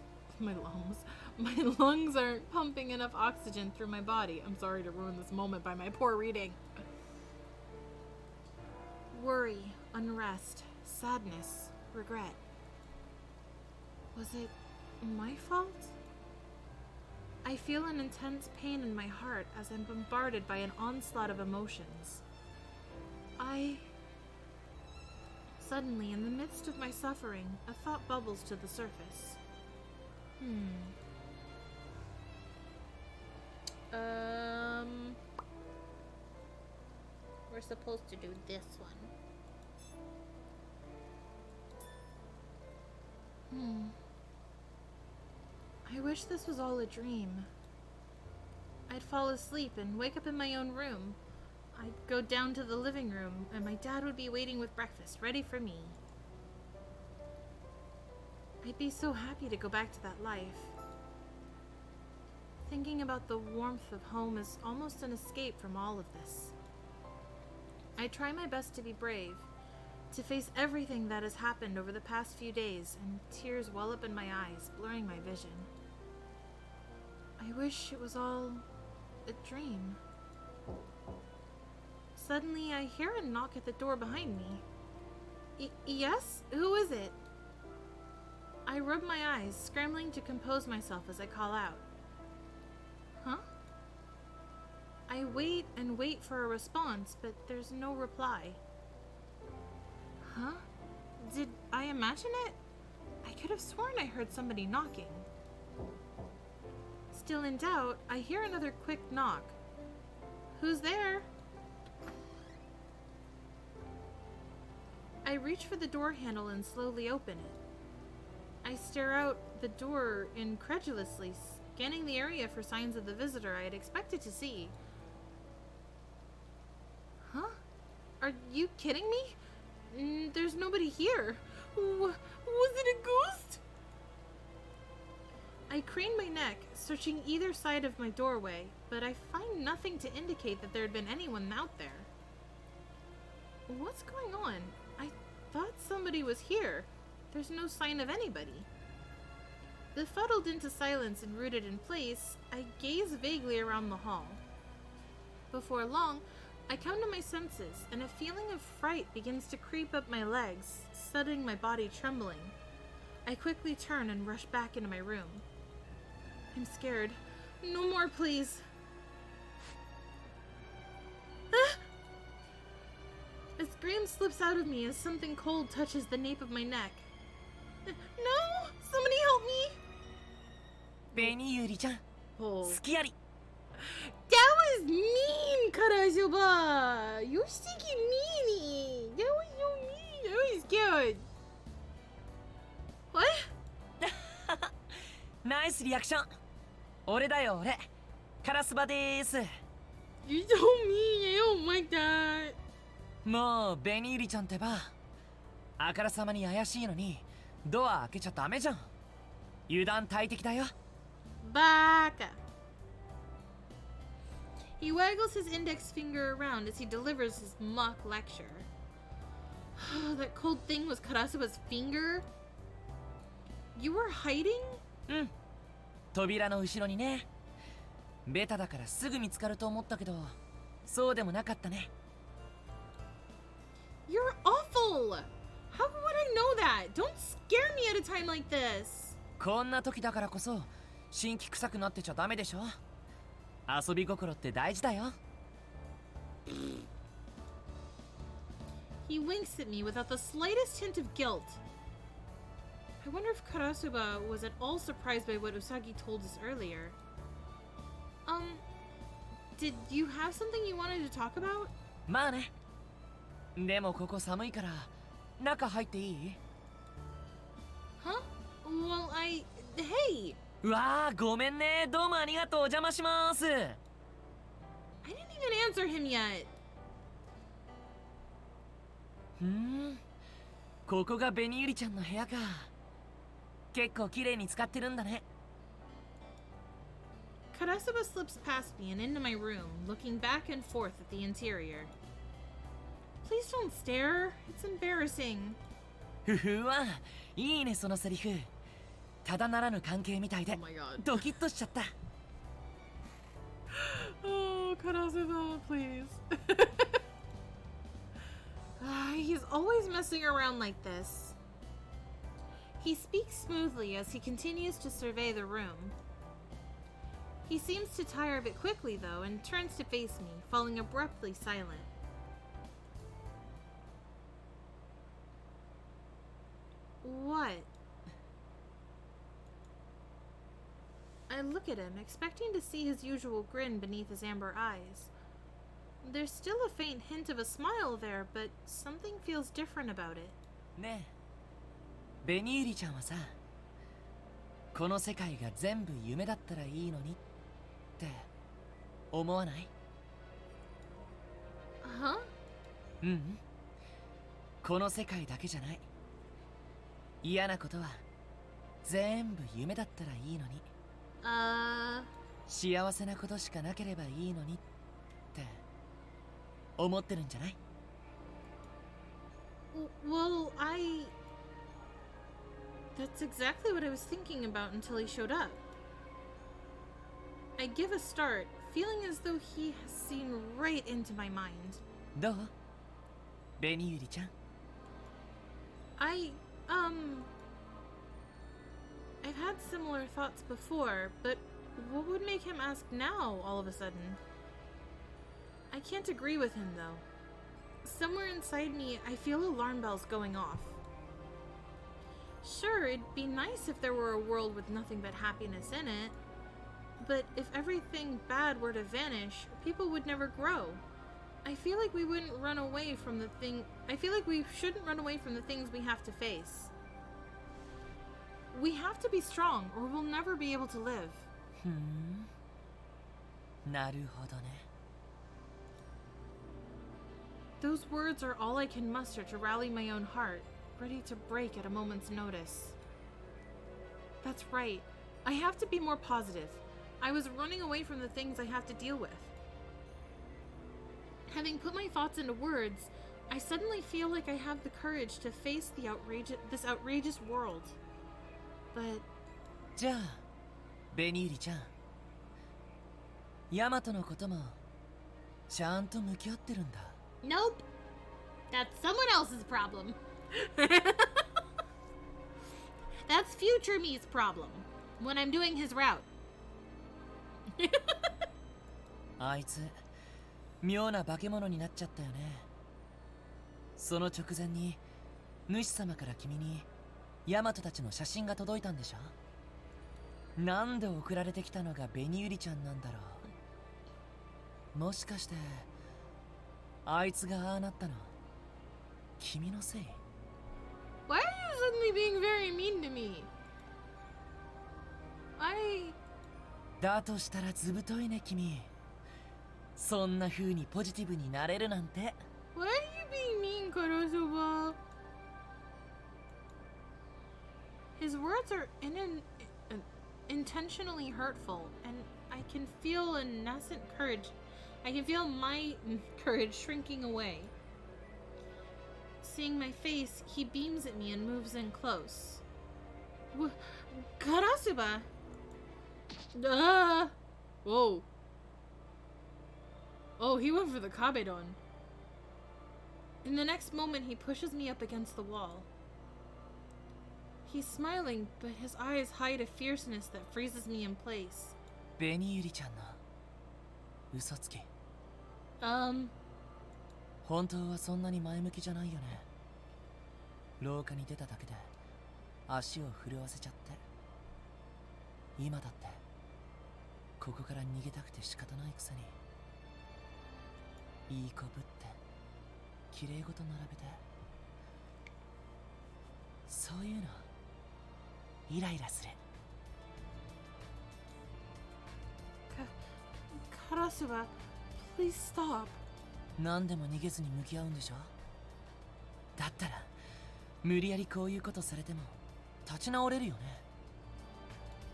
aren't pumping enough oxygen through my body. I'm sorry to ruin this moment by my poor reading. Worry, unrest, sadness, regret. Was it my fault? I feel an intense pain in my heart as I'm bombarded by an onslaught of emotions. Suddenly, in the midst of my suffering, a thought bubbles to the surface. We're supposed to do this one. I wish this was all a dream. I'd fall asleep and wake up in my own room. I'd go down to the living room, and my dad would be waiting with breakfast, ready for me. I'd be so happy to go back to that life. Thinking about the warmth of home is almost an escape from all of this. I try my best to be brave, to face everything that has happened over the past few days, and tears well up in my eyes, blurring my vision. I wish it was all a dream. Suddenly, I hear a knock at the door behind me. Yes? Who is it? I rub my eyes, scrambling to compose myself as I call out. Huh? I wait and wait for a response, but there's no reply. Huh? Did I imagine it? I could have sworn I heard somebody knocking. Still in doubt, I hear another quick knock. Who's there? I reach for the door handle and slowly open it. I stare out the door incredulously, scanning the area for signs of the visitor I had expected to see. Huh? Are you kidding me? There's nobody here. Was it a ghost? I crane my neck, searching either side of my doorway, but I find nothing to indicate that there had been anyone out there. What's going on? I thought somebody was here. There's no sign of anybody. Befuddled into silence and rooted in place, I gaze vaguely around the hall. Before long, I come to my senses, and a feeling of fright begins to creep up my legs, setting my body trembling. I quickly turn and rush back into my room. I'm scared. No more, please. Ah! A scream slips out of me as something cold touches the nape of my neck. No! Somebody help me! 紅ゆりちゃん Oh. 好きやり That was mean, Karasuba! You're stinking meanie! That was so mean! I was scared. What? ナイスリアクション俺だよ俺カラスバでーす You're so mean! I don't like that! もう紅ゆりちゃんってばあからさまに怪しいのにドア開けちゃダメじゃん油断大敵だよ Baka! He waggles his index finger around as he delivers his mock lecture. That cold thing was Karasuba's finger? You were hiding? うん扉の後ろにねベタだからすぐ見つかると思ったけどそうでもなかったね You're awful! How would I know that? Don't scare me at a time like this! こんな時だからこそ新規臭くなってちゃダメでしょ遊び心って大事だよ He winks at me without the slightest hint of guilt. I wonder if Karasuba was at all surprised by what Usagi told us earlier. Did you have something you wanted to talk about? まあねでもここ寒いから中入っていい Huh? Well, Hey! うわーごめんねどうもありがとうお邪魔します I didn't even answer him yet. ここが紅ゆりちゃんの部屋か結構綺麗に使ってるんだね Karasuba slips past me and into my room, looking back and forth at the interior. Please don't stare. It's embarrassing. ふふわいいねそのセリフただならぬ関係みたいで Oh my god. ドキッとしちゃった Oh, Karasuba, please. He's always messing around like this. He speaks smoothly as he continues to survey the room. He seems to tire of it quickly, though, and turns to face me, falling abruptly silent. What? I look at him, expecting to see his usual grin beneath his amber eyes. There's still a faint hint of a smile there, but something feels different about it. ねえ紅ゆりちゃんはさこの世界が全部夢だったらいいのにって思わない Huh? うんこの世界だけじゃない嫌なことは全部夢だったらいいのに幸せなことしかなければいいのにって思ってるんじゃない Well, That's exactly what I was thinking about until he showed up. I give a start, feeling as though he has seen right into my mind. どう紅ゆりちゃん I've had similar thoughts before, but what would make him ask now, all of a sudden? I can't agree with him, though. Somewhere inside me, I feel alarm bells going off. Sure, it'd be nice if there were a world with nothing but happiness in it. But if everything bad were to vanish, people would never grow. I feel like we wouldn't run away from the thing. I feel like we shouldn't run away from the things we have to face. We have to be strong, or we'll never be able to live. なるほどね。 Those words are all I can muster to rally my own heart, ready to break at a moment's notice. That's right. I have to be more positive. I was running away from the things I have to deal with. Having put my thoughts into words, I suddenly feel like I have the courage to face this outrageous world. But じゃあベニーリちゃん、ヤマトのこともちゃんと向き合ってるんだ。 nope. That's someone else's problem. That's future me's problem when I'm doing his route. あいつ妙な化け物になっちゃったよね。その直前に主様から君にヤマトたちの写真が届いたんでしょ。なんで送られてきたのがベニユリちゃんなんだろう。もしかしてあいつがああなったの君のせい？ Why are you suddenly being very mean to me? だとしたらずぶといね君。そんな風にポジティブになれるなんて。 Why are you being mean, Kurosuba? His words are intentionally hurtful, and I can feel a nascent courage. I can feel my courage shrinking away. Seeing my face, he beams at me and moves in close. Karasuba! Whoa. Oh, he went for the kabedon. In the next moment, he pushes me up against the wall. He's smiling, but his eyes hide a fierceness that freezes me in place. ベニユリちゃんの嘘つき。本当はそんなに前向きじゃないよね。廊下に出ただけで足を震わせちゃって。今だってここから逃げたくて仕方ないくせに。いい子ぶって綺麗事並べて。そういうのイライラする。Karasuba, please stop. 何でも逃げずに向き合うんでしょ。だったら無理やりこういうことされても立ち直れるよね。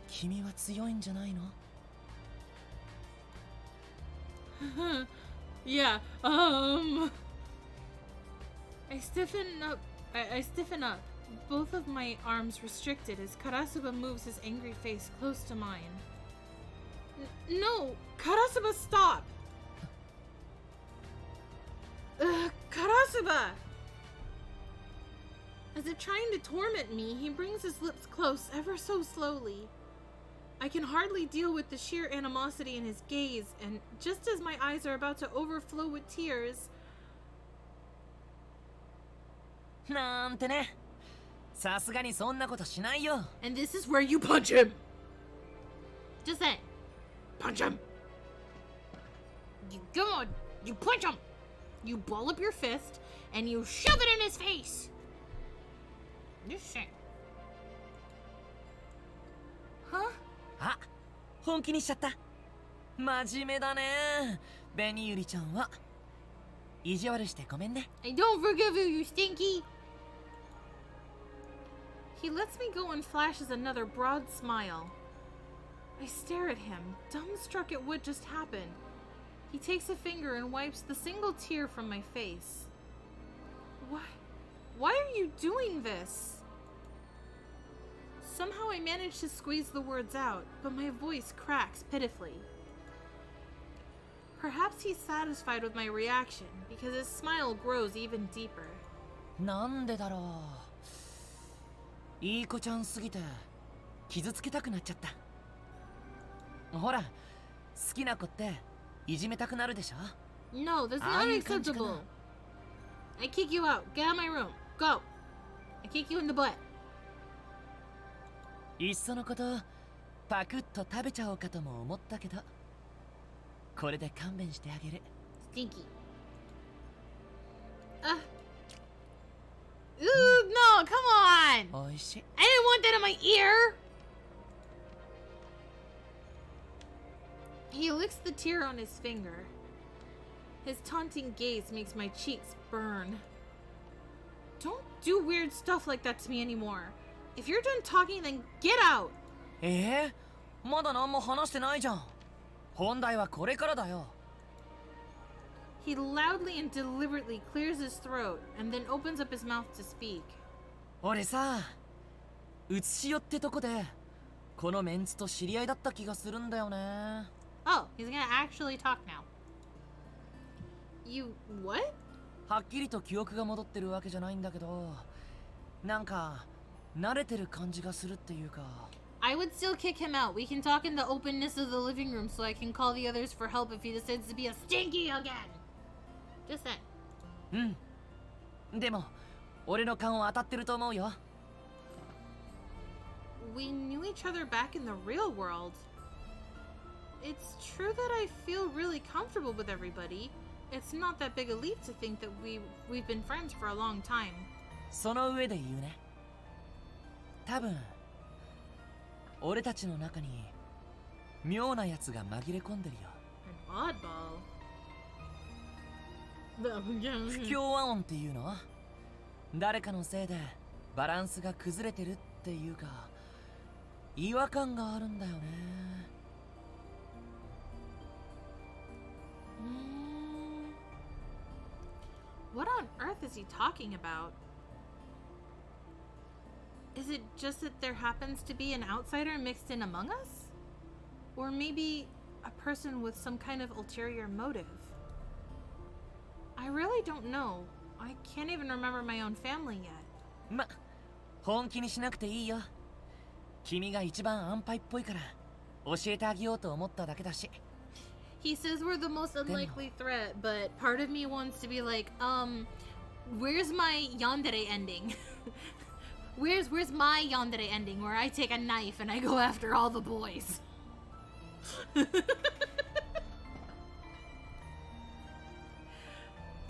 君は強いんじゃないの？ Yeah, I stiffen up. I stiffen up, both of my arms restricted as Karasuba moves his angry face close to mine. No! Karasuba, stop! Karasuba! As if trying to torment me, he brings his lips close ever so slowly. I can hardly deal with the sheer animosity in his gaze, and just as my eyes are about to overflow with tears... なんてね。さすがにそんなことしないよ。 And this is where you punch him! Just say, punch him! You go on, you punch him! You ball up your fist, and you shove it in his face! Just say. Huh? あ、本気にしちゃった。真面目だね。ベニユリちゃんは。意地悪してごめんね。 I don't forgive you, you stinky! He lets me go and flashes another broad smile. I stare at him, dumbstruck at what just happened. He takes a finger and wipes the single tear from my face. Why are you doing this? Somehow I manage to squeeze the words out, but my voice cracks pitifully. Perhaps he's satisfied with my reaction, because his smile grows even deeper. なんでだろう。いい子ちゃんすぎて傷つけたくなっちゃった。ほら、好きな子っていじめたくなるでしょ。 No, that's not acceptable. I kick you out. Get out of my room. Go. I kick you in the butt. いっそのことパクッと食べちゃおうかとも思ったけど、これで勘弁してあげる。 Stinky. Ooh, no, come on! おいしい。 I didn't want that in my ear! He licks the tear on his finger. His taunting gaze makes my cheeks burn. Don't do weird stuff like that to me anymore. If you're done talking, then get out! まだ何も話してないじゃん。本題はこれからだよ。 He loudly and deliberately clears his throat and then opens up his mouth to speak. 俺さ、うつしよってとこでこのメンツと知り合いだった気がするんだよね。 Oh, he's gonna actually talk now. You what? はっきりと記憶が戻ってるわけじゃないんだけど、なんか慣れてる感じがするっていうか。 I would still kick him out. We can talk in the openness of the living room so I can call the others for help if he decides to be a stinky again. Just saying. でも俺の勘は当たってると思うよ。 We knew each other back in the real world. It's true that I feel really comfortable with everybody. It's not that big a leap to think that we've been friends for a long time. その上で言うね。多分俺たちの中に妙なやつが紛れ込んでるよ。 An oddball. 不協和音っていうの？誰かのせいでバランスが崩れてるっていうか、違和感があるんだよね。What on earth is he talking about? Is it just that there happens to be an outsider mixed in among us? Or maybe a person with some kind of ulterior motive? I really don't know. I can't even remember my own family yet. ま、本気にしなくていいよ。君が一番安牌っぽいから教えてあげようと思っただけだし。 He says we're the most unlikely threat, but part of me wants to be like, where's my yandere ending? Where's my yandere ending where I take a knife and I go after all the boys?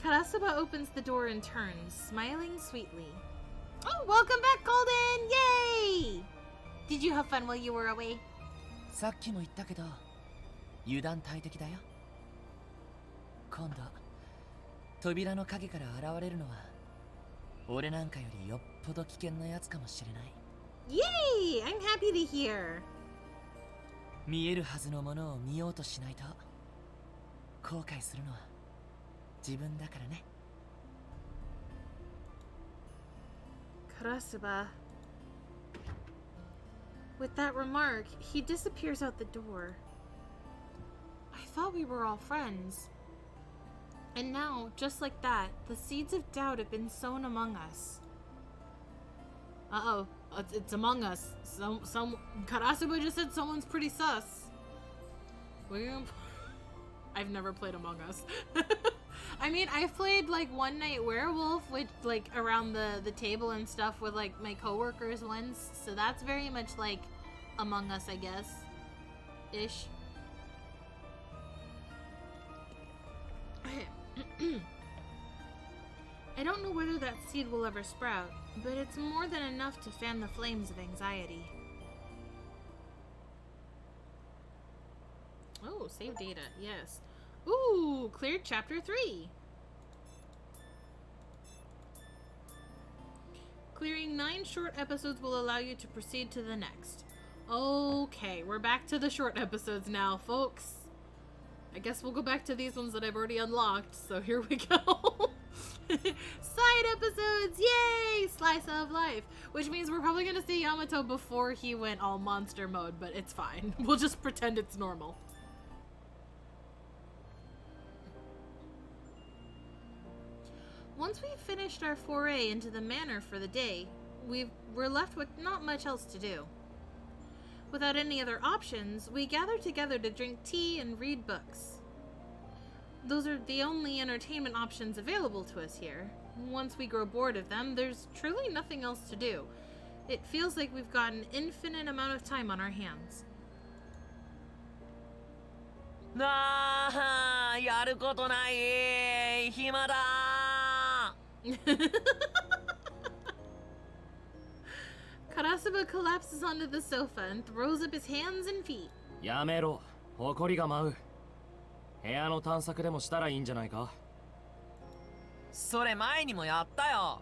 Karasuba opens the door and turns, smiling sweetly. Oh, welcome back, Golden! Yay! Did you have fun while you were away? さっきも言ったけど油断大敵だよ。今度扉の陰から現れるのは俺なんかよりよっぽど危険なやつかもしれない。 Yay! I'm happy to hear. 見えるはずのものを見ようとしないと後悔するのは自分だからね。 Karasuba. With that remark, he disappears out the door. I thought we were all friends. And now, just like that, the seeds of doubt have been sown among us. Uh-oh. It's among us. Karasuba just said someone's pretty sus. I've never played Among Us. I mean, I've played like One Night Werewolf with like around the table and stuff with like my coworkers once, so that's very much like Among Us, I guess. Ish. I don't know whether that seed will ever sprout, but it's more than enough to fan the flames of anxiety. Oh, save data, yes. Ooh, cleared chapter 3. Clearing 9 short episodes will allow you to proceed to the next. Okay, we're back to the short episodes now, folks. I guess we'll go back to these ones that I've already unlocked, so here we go. Side episodes, yay! Slice of life. Which means we're probably gonna see Yamato before he went all monster mode, but it's fine. We'll just pretend it's normal. Once we've finished our foray into the manor for the day, we're left with not much else to do. Without any other options, we gather together to drink tea and read books. Those are the only entertainment options available to us here. Once we grow bored of them, there's truly nothing else to do. It feels like we've got an infinite amount of time on our hands. なあ、やることない。暇だ。Karasuba collapses onto the sofa and throws up his hands and feet. やめろ、埃が舞う。部屋の探索でもしたらいいんじゃないか。それ前にもやったよ。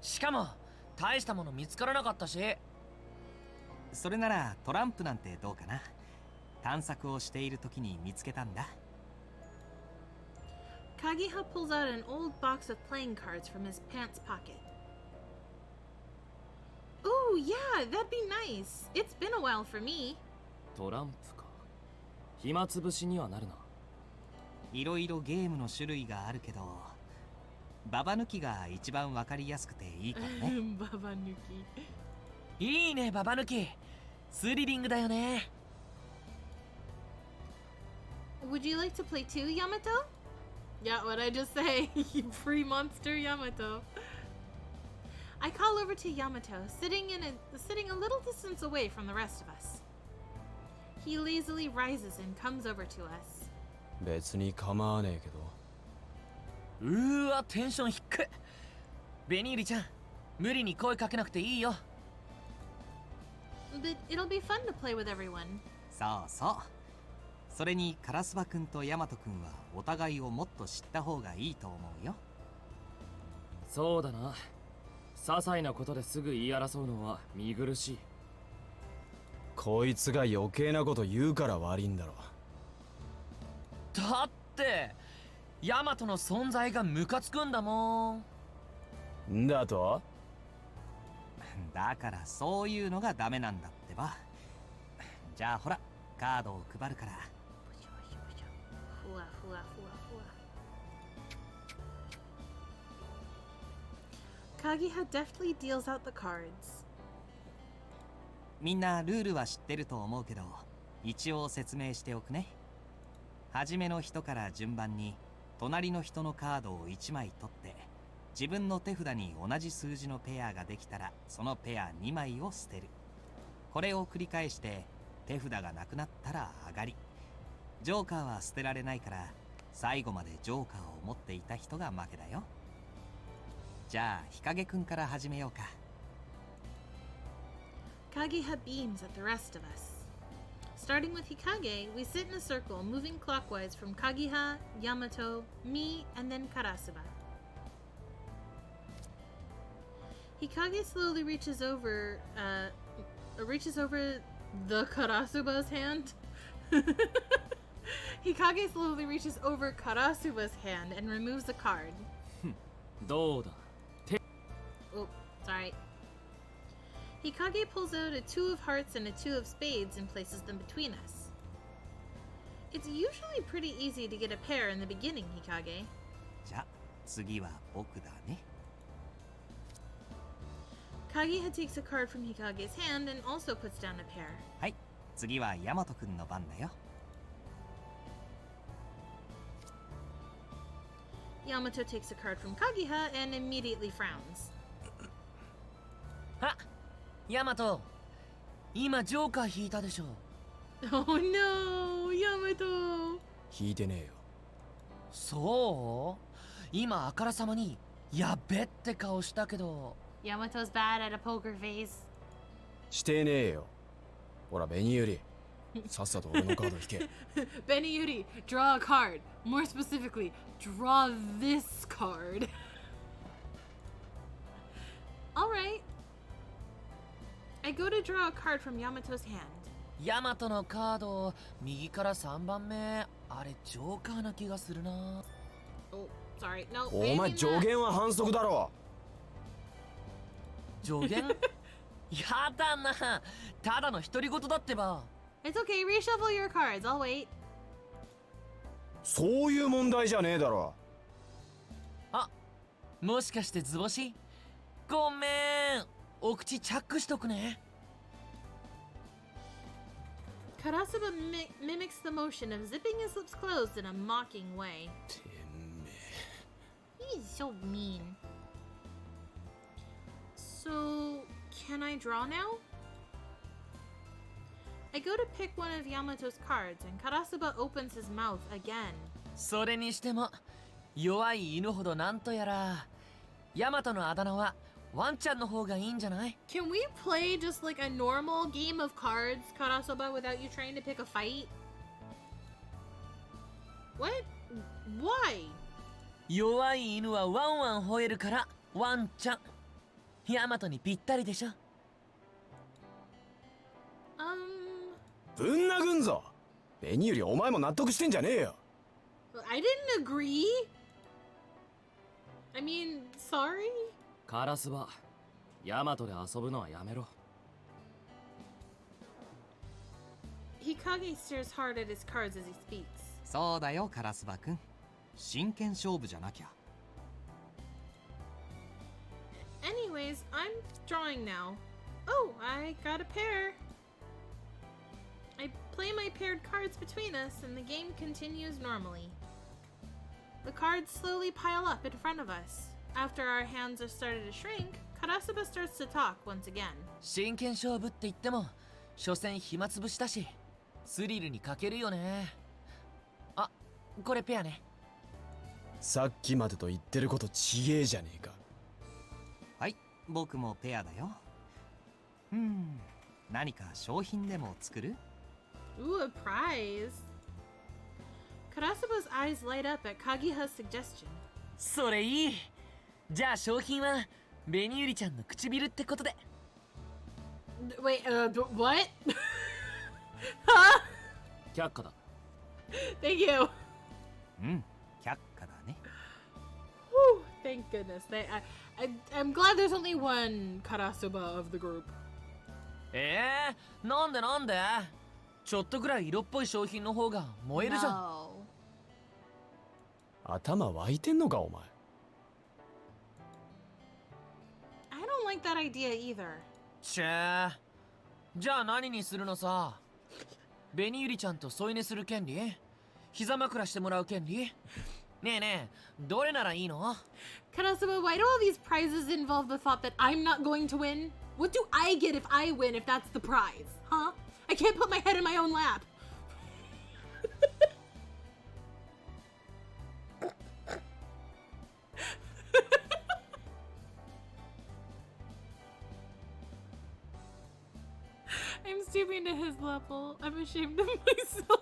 しかも大したもの見つからなかったし。それならトランプなんてどうかな。探索をしている時に見つけたんだ。Kageha pulls out an old box of playing cards from his pants pocket. Oh, yeah, that'd be nice. It's been a while for me. トランプか。暇つぶしにはなるな。いろいろゲームの種類があるけど、ババ抜きが一番わかりやすくていいかもね。Baba Nuki. いいね、ババ抜き。スリリングだよね。Would you like to play too, Yamato? Yeah, what'd I just say? Free monster Yamato. I call over to Yamato, sitting a little distance away from the rest of us. He lazily rises and comes over to us. 別に構わねえけど。うーわ、テンション低っ。ベニーリちゃん、無理に声かけなくていいよ。But it'll be fun to play with everyone. そうそう。それにカラスバくんとヤマトくんはお互いをもっと知った方がいいと思うよ。そうだな。些細なことですぐ言い争うのは見苦しい。こいつが余計なこと言うから悪いんだろ。だってヤマトの存在がムカつくんだもん。んだと？だからそういうのがダメなんだってば。じゃあほら、カードを配るから。Hua, hua, hua, hua. Kageha deftly deals out the cards. みんなルールは知ってると思うけど、一応説明しておくね。初めの人から順番に隣の人のカードを1枚取って、自分の手札に同じ数字のペアができたらそのペア2枚を捨てる。これを繰り返して手札がなくなったら上がり。ジョーカーは捨てられないから最後までジョーカーを持っていた人が負けだよ。じゃあ日陰くんから始めようか。Kageha beams at the rest of us. Starting with Hikage, we sit in a circle, moving clockwise from Kageha, Yamato, me, and then Karasuba. Hikage slowly reaches over the Karasuba's hand. Hikage slowly reaches over Karasuba's hand and removes a card. どうだ。 Oh, sorry. Hikage pulls out a 2 of hearts and a 2 of spades and places them between us. It's usually pretty easy to get a pair in the beginning, Hikage. じゃあ次は僕だね。Kageha takes a card from Hikage's hand and also puts down a pair. はい、次はヤマトくんの番だよ。Yamato takes a card from Kageha and immediately frowns. あ、ヤマト、今ジョーカー引いたでしょ。Oh no, Yamato! 引いてねえよ。そう？今あからさまにやっべって顔したけど。Yamato's bad at a poker face. してねえよ。ほらベニユリ、さっさと俺のカード引け。Benny Yuri, draw a card. More specifically, draw this card. Alright. I go to draw a card from Yamato's hand. ヤマトのカード右から3番目、あれジョーカーな気がするな。Oh, sorry. No. お前助言は反則だろ。助言？やだな、ただの独り言だってば。It's okay. Reshuffle your cards. I'll wait. そういう問題じゃねえだろ。あ、もしかして図星？ごめん、お口チャックしとくね。Karasuba mimics the motion of zipping his lips closed in a mocking way. てめえ。 He's so mean. So, can I draw now? I go to pick one of Yamato's cards, and Karasuba opens his mouth again. それにしても弱い犬ほどなんとやらヤマトのあだ名はワンちゃんの方がいいんじゃない？ Can we play just like a normal game of cards, Karasuba, without you trying to pick a fight? What? Why? 弱い犬はワンワン吠えるからワンちゃん。ヤマトにぴったりでしょ。ぶん殴んぞ。紅よりお前も納得してんじゃねえよ。I didn't agree. I mean, sorry? カラスバ、ヤマトで遊ぶのはやめろ。Hikage stares hard at his cards as he speaks. そうだよカラスバくん、真剣勝負じゃなきゃ。 Anyways, I'm drawing now. Oh, I got a pair. I play my paired cards between us, and the game continues normally. The cards slowly pile up in front of us. After our hands are started to shrink, Karasuba starts to talk once again. 真剣勝負って言っても所詮暇つぶしだしスリルに欠けるよね。あ、これペアね。さっきまでと言ってることちげえじゃねえか。はい、僕もペアだよ。何か商品でも作る？ Ooh, a prize. Karasuba's eyes light up at Kagiha's suggestion. それいい。じゃあ商品は紅ゆりちゃんの唇ってことで。Wait, what? Huh? 却下だ。Thank you. 却下だね。 Whew, thank goodness. I'm glad there's only one Karasuba of the group. なんでなんで？ちょっとぐらい色っぽい商品の方が燃えるじゃん。No. 頭湧いてんのかお前。I don't like that idea either. ちぇじゃあ何にするのさ。紅ゆりちゃんと添い寝する権利？膝枕してもらう権利？ねえねえ、どれならいいの？ Karasuba, why do all these prizes involve the thought that I'm not going to win? What do I get if I win if that's the prize? Huh? I can't put my head in my own lap. I'm stooping to his level. I'm ashamed of myself.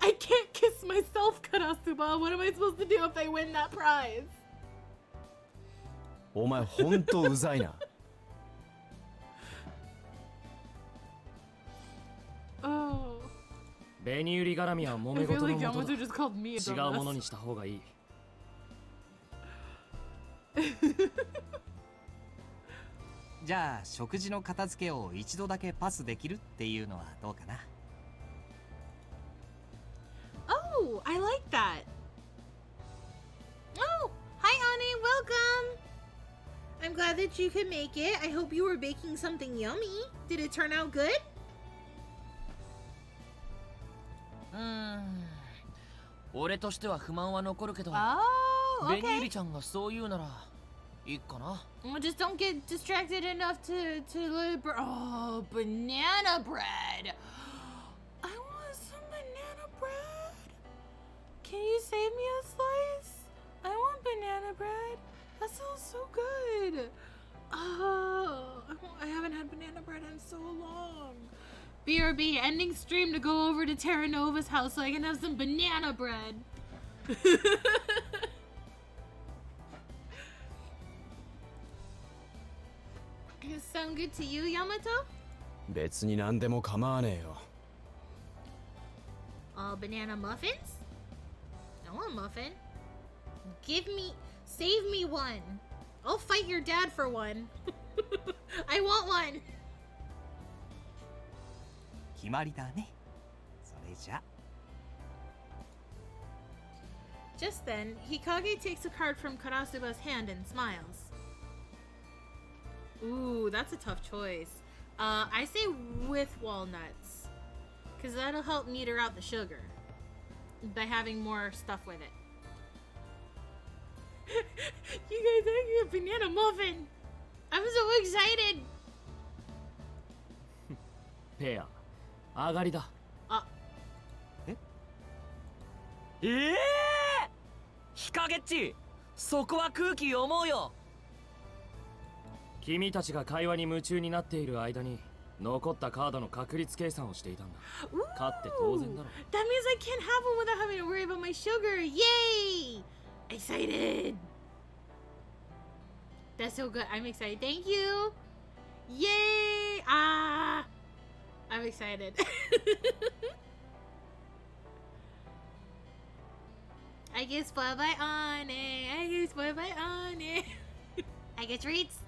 I can't kiss myself, Karasuba. What am I supposed to do if I win that prize? お前ほんとうざいな。Oh. 紅ゆり絡みは揉 I め feel 事の like もと Yamato だ。 just called me a 違うもの dumbass. にした方がいい。じゃあ食事の片付けを一度だけパスできるっていうのはどうかな？ Oh, I like that. Oh, hi Annie, welcome. I'm glad that you could make it. I hope you were baking something yummy. Did it turn out good? 俺としては不満は残るけど、 Oh, 紅ゆ okay. りちゃんがそう言うならいいかな。 Well, just don't get distracted enough to oh, banana bread. I want some banana bread. Can you save me a slice? I want banana bread. That sounds so good. Oh, I haven't had banana bread in so long. BRB, ending stream to go over to Terra Nova's house so I can have some banana bread. Does it sound good to you, Yamato? 別に何でも構わねえよ。 Banana muffins? I want a muffin. Save me one. I'll fight your dad for one. I want one. 決まりだね。それじゃ。 Just then, Hikage takes a card from Karasuba's hand and smiles. Ooh, that's a tough choice. I say with walnuts, because that'll help meter out the sugar by having more stuff with it. You guys are a banana muffin. I'm so excited. ペア上がりだ。日陰っち、そこは空気読もうよ。君たちが会話に夢中になっている間に残ったカードの確率計算をしていたんだ。勝って当然だろ。 That means I can't have one without having to worry about my sugar. Yay! Excited. That's so good. I'm excited. Thank you. Yay! Ah! I'm excited. I get spoiled by Anne. I get spoiled by Anne. I get treats.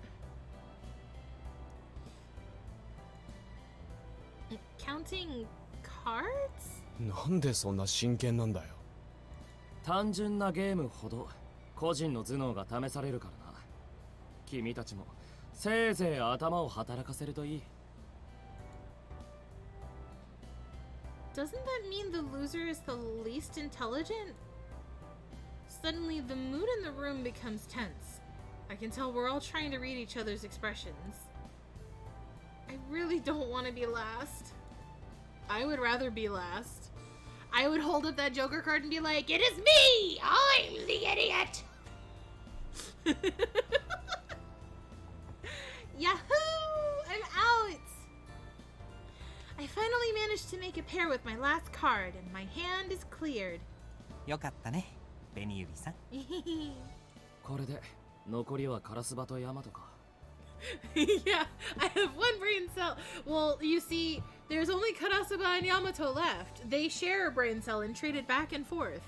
Counting cards? なんでそんな真剣なんだよ。単純なゲームほど個人の頭脳が試されるからな。君たちもせいぜい頭を働かせるといい。 Doesn't that mean the loser is the least intelligent? Suddenly, the mood in the room becomes tense. I can tell we're all trying to read each other's expressions. I really don't want to be last. I would rather be last. I would hold up that Joker card and be like, "It is me! I'm the idiot!" Yahoo! I'm out! I finally managed to make a pair with my last card, and my hand is cleared. よかったね、ベニユリさん。これで残りはカラスバとヤマトか。Yeah, I have one brain cell. Well, you see, there's only Karasuba and Yamato left. They share a brain cell and trade it back and forth.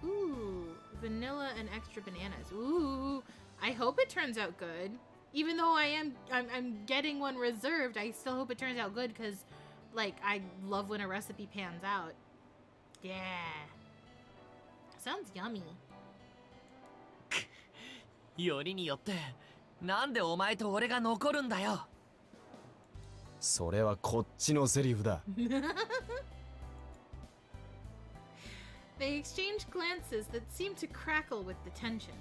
Ooh, vanilla and extra bananas. Ooh, I hope it turns out good. Even though I'm getting one reserved, I still hope it turns out good because, like, I love when a recipe pans out. Yeah. Sounds yummy. よりによってなんでお前と俺が残るんだよ。それはこっちのセリフだ。They exchanged glances that seemed to crackle with the tension.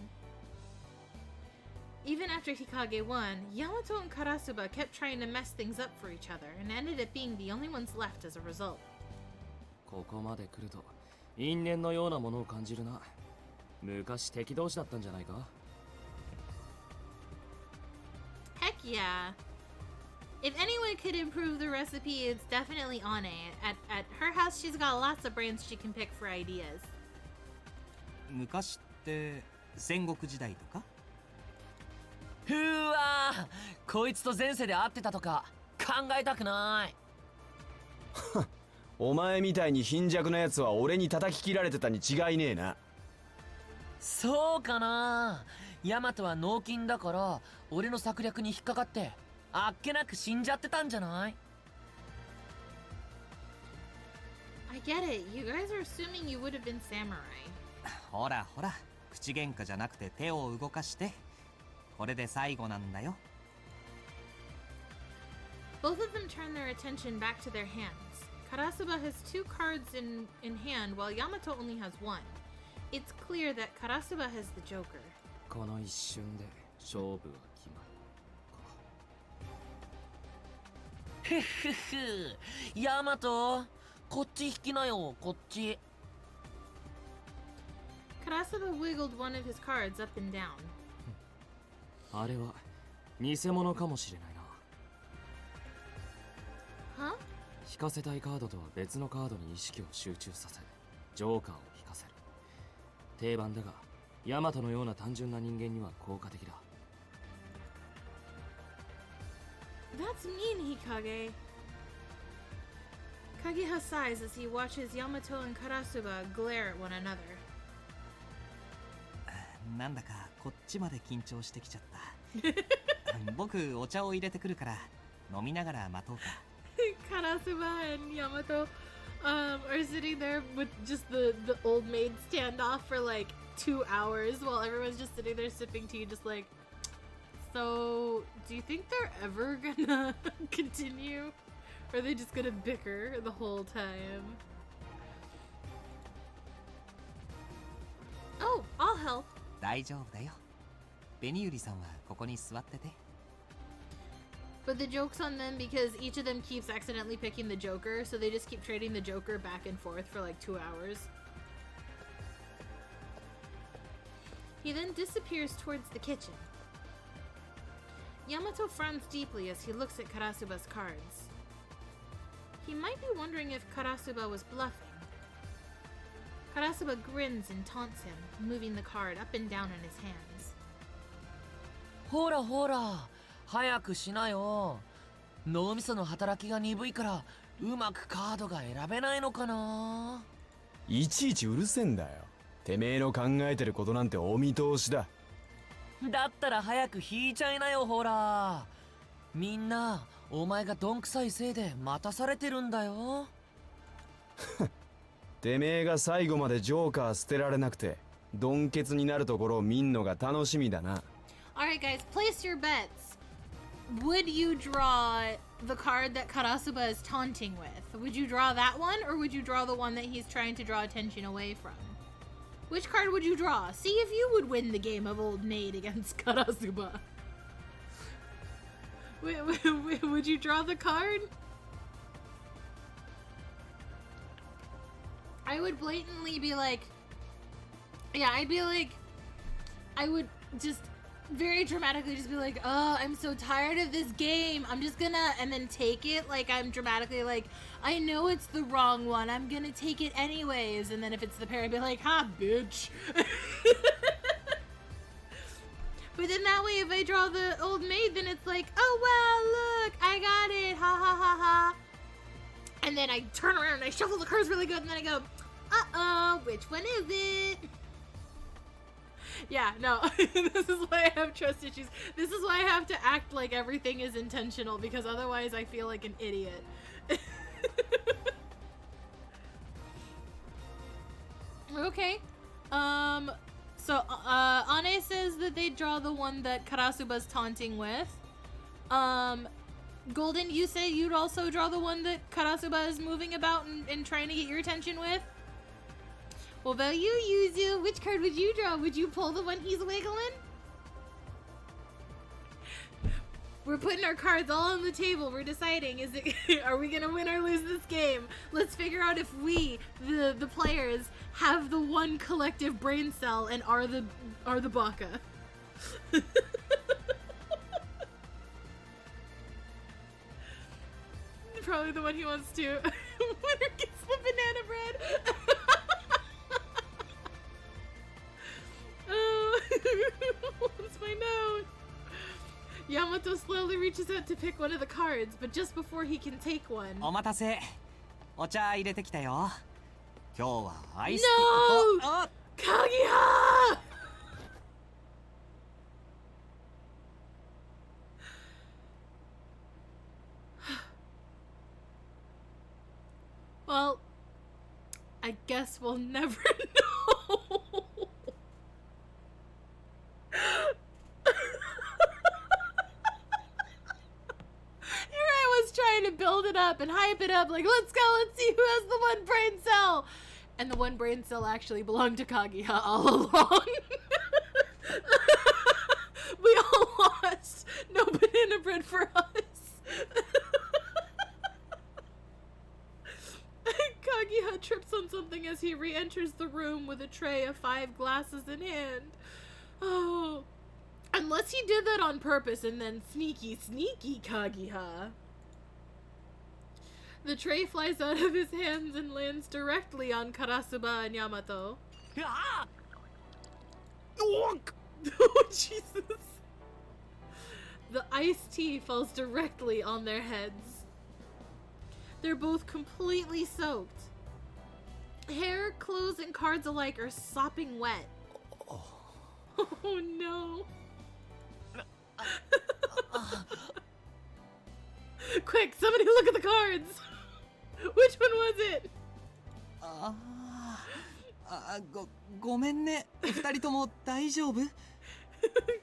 Even after Hikage won, Yamato and Karasuba kept trying to mess things up for each other and ended up being the only ones left as a result. ここまで来ると因縁のようなものを感じるな。昔敵同士だったんじゃないか。 Heck yeah. If anyone could improve the recipe, it's definitely Ane. At her house, she's got lots of brains she can pick for ideas. 昔って戦国時代とか？ふわー、こいつと前世で会ってたとか考えたくない。お前みたいに貧弱なやつは俺に叩き切られてたに違いねえな。そうかな。ヤマトは脳筋だから俺の策略に引っかかってあっけなく死んじゃってたんじゃない？ I get it. You guys are assuming you would have been samurai. ほらほら、口喧嘩じゃなくて手を動かして。これで最後なんだよ。Both of them turn their attention back to their hands. Karasuba has 2 cards in hand while Yamato only has 1. It's clear that Karasuba has the Joker. この一瞬で勝負は決まる。ふっふっふ、ヤマト、こっち引きなよ、こっち。Karasuba wiggled one of his cards up and down. あれは偽物かもしれないな。 Huh? 引かせたいカードとは別のカードに意識を集中させ、ジョーカーを引かせる。定番だが、ヤマトのような単純な人間には効果的だ。That's mean, Hikage. Kageha sighs as he watches Yamato and Karasuba glare at one another. なんだかこっちまで緊張してきちゃった。僕お茶を入れてくるから飲みながら待とうか。Karasuba and Yamato are sitting there with just the old maid standoff for like 2 hours while everyone's just sitting there sipping tea, just like, so do you think they're ever gonna continue? Or are they just gonna bicker the whole time? Oh, I'll help. 大丈夫だよ。ベニユリさんはここに座ってて。But the joke's on them because each of them keeps accidentally picking the Joker, so they just keep trading the Joker back and forth for like 2 hours. He then disappears towards the kitchen. Yamato frowns deeply as he looks at Karasuba's cards. He might be wondering if Karasuba was bluffing. Karasuba grins and taunts him, moving the card up and down in his hands. ほらほら、早くしなよ。脳みその働きが鈍いからうまくカードが選べないのかな。いちいちうるせえんだよ。てめえの考えてることなんてお見通しだ。だったら早く引いちゃいなよ、ほら。みんなお前がどんくさいせいで待たされてるんだよ。てめえが最後までジョーカー捨てられなくてドンケツになるところを見んのが楽しみだな。Alright guys, place your bets. Would you draw the card that Karasuba is taunting with? Would you draw that one, or would you draw the one that he's trying to draw attention away from? Which card would you draw? See if you would win the game of Old Maid against Karasuba. Would you draw the card? I would blatantly be like, yeah, I'd be like, I would just very dramatically just be like, oh, I'm so tired of this game. I'm just gonna, and then take it. Like, I'm dramatically like, I know it's the wrong one. I'm gonna take it anyways. And then if it's the pair, I'd be like, ha, bitch. But then that way, if I draw the Old Maid, then it's like, oh, wow, look, I got it. Ha, ha, ha, ha. And then I turn around and I shuffle the cards really good. And then I go, uh-oh, which one is it? Yeah, no, this is why I have trust issues. This is why I have to act like everything is intentional, because otherwise I feel like an idiot. Okay. So, Ane says that they draw the one that Karasuba's taunting with. Golden, you say you'd also draw the one that Karasuba is moving about and trying to get your attention with? What about you, Yuzu? Which card would you draw? Would you pull the one he's wiggling? We're putting our cards all on the table. We're deciding, is it are we gonna win or lose this game? Let's figure out if we, the players, have the one collective brain cell and are the baka. Probably the one he wants to. Winner gets the banana bread. Oh, what's my note? Yamato slowly reaches out to pick one of the cards, but just before he can take one. お待たせ。お茶入れてきたよ。今日はアイス No! あ Kaguya! Well, I guess we'll never know. Here I was trying to build it up and hype it up, like, let's go, let's see who has the one brain cell. And the one brain cell actually belonged to Kaguya all along. We all lost. No banana bread for us. Kaguya trips on something as he re-enters the room with a tray of 5 glasses in hand. Oh, unless he did that on purpose and then sneaky Kaguya. The tray flies out of his hands and lands directly on Karasuba and Yamato. Ah! Oh, Jesus. The iced tea falls directly on their heads. They're both completely soaked. Hair, clothes, and cards alike are sopping wet. Oh no. Quick, somebody look at the cards. Which one was it? ごめんね。二人とも大丈夫？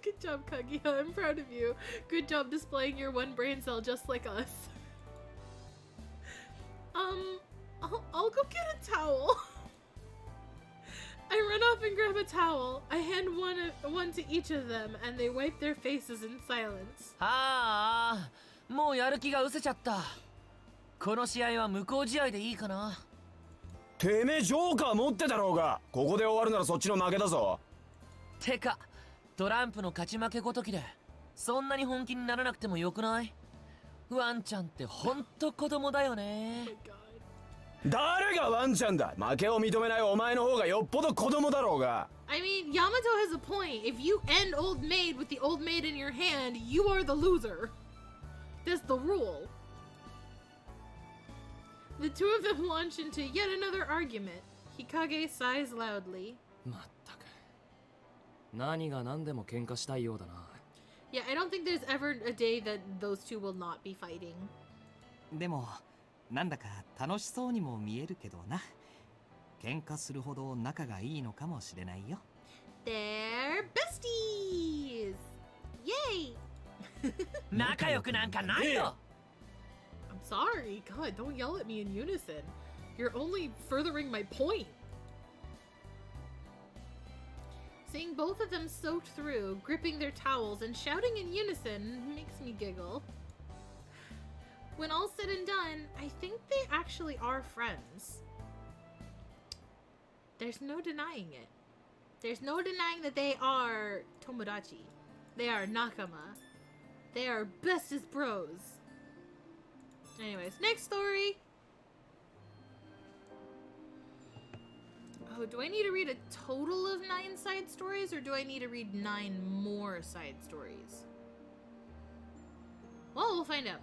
Good job, Kaguya. I'm proud of you. Good job displaying your one brain cell just like us. I'll go get a towel. I run off and grab a towel. I hand one to each of them, and they wipe their faces in silence. はあ、もうやる気が失せちゃった。この試合は無効試合でいいかな。てめえジョーカー持ってたろうが。ここで終わるならそっちの負けだぞ。てかトランプの勝ち負けごときでそんなに本気にならなくてもよくない？ワンちゃんってほんと子供だよね。誰がワンちゃんだ。負けを認めないお前の方がよっぽど子供だろうが。I mean, Yamato has a point. If you end Old Maid with the Old Maid in your hand, you are the loser. That's the rule. The two of them launch into yet another argument. Hikage sighs loudly. まったく。何が何でも喧嘩したいようだな。Yeah, I don't think there's ever a day that those two will not be fighting. でもなんだか楽しそうにも見えるけどな。喧嘩するほど仲がいいのかもしれないよ。They're besties! Yay! 仲良くなんかないよ。I'm sorry. God, don't yell at me in unison. You're only furthering my point. Seeing both of them soaked through, gripping their towels, and shouting in unison makes me giggle. When all's said and done, I think they actually are friends. There's no denying it. There's no denying that they are tomodachi. They are nakama. They are bestest bros. Anyways, next story. Oh, do I need to read a total of 9 side stories, or do I need to read 9 more side stories? Well, we'll find out.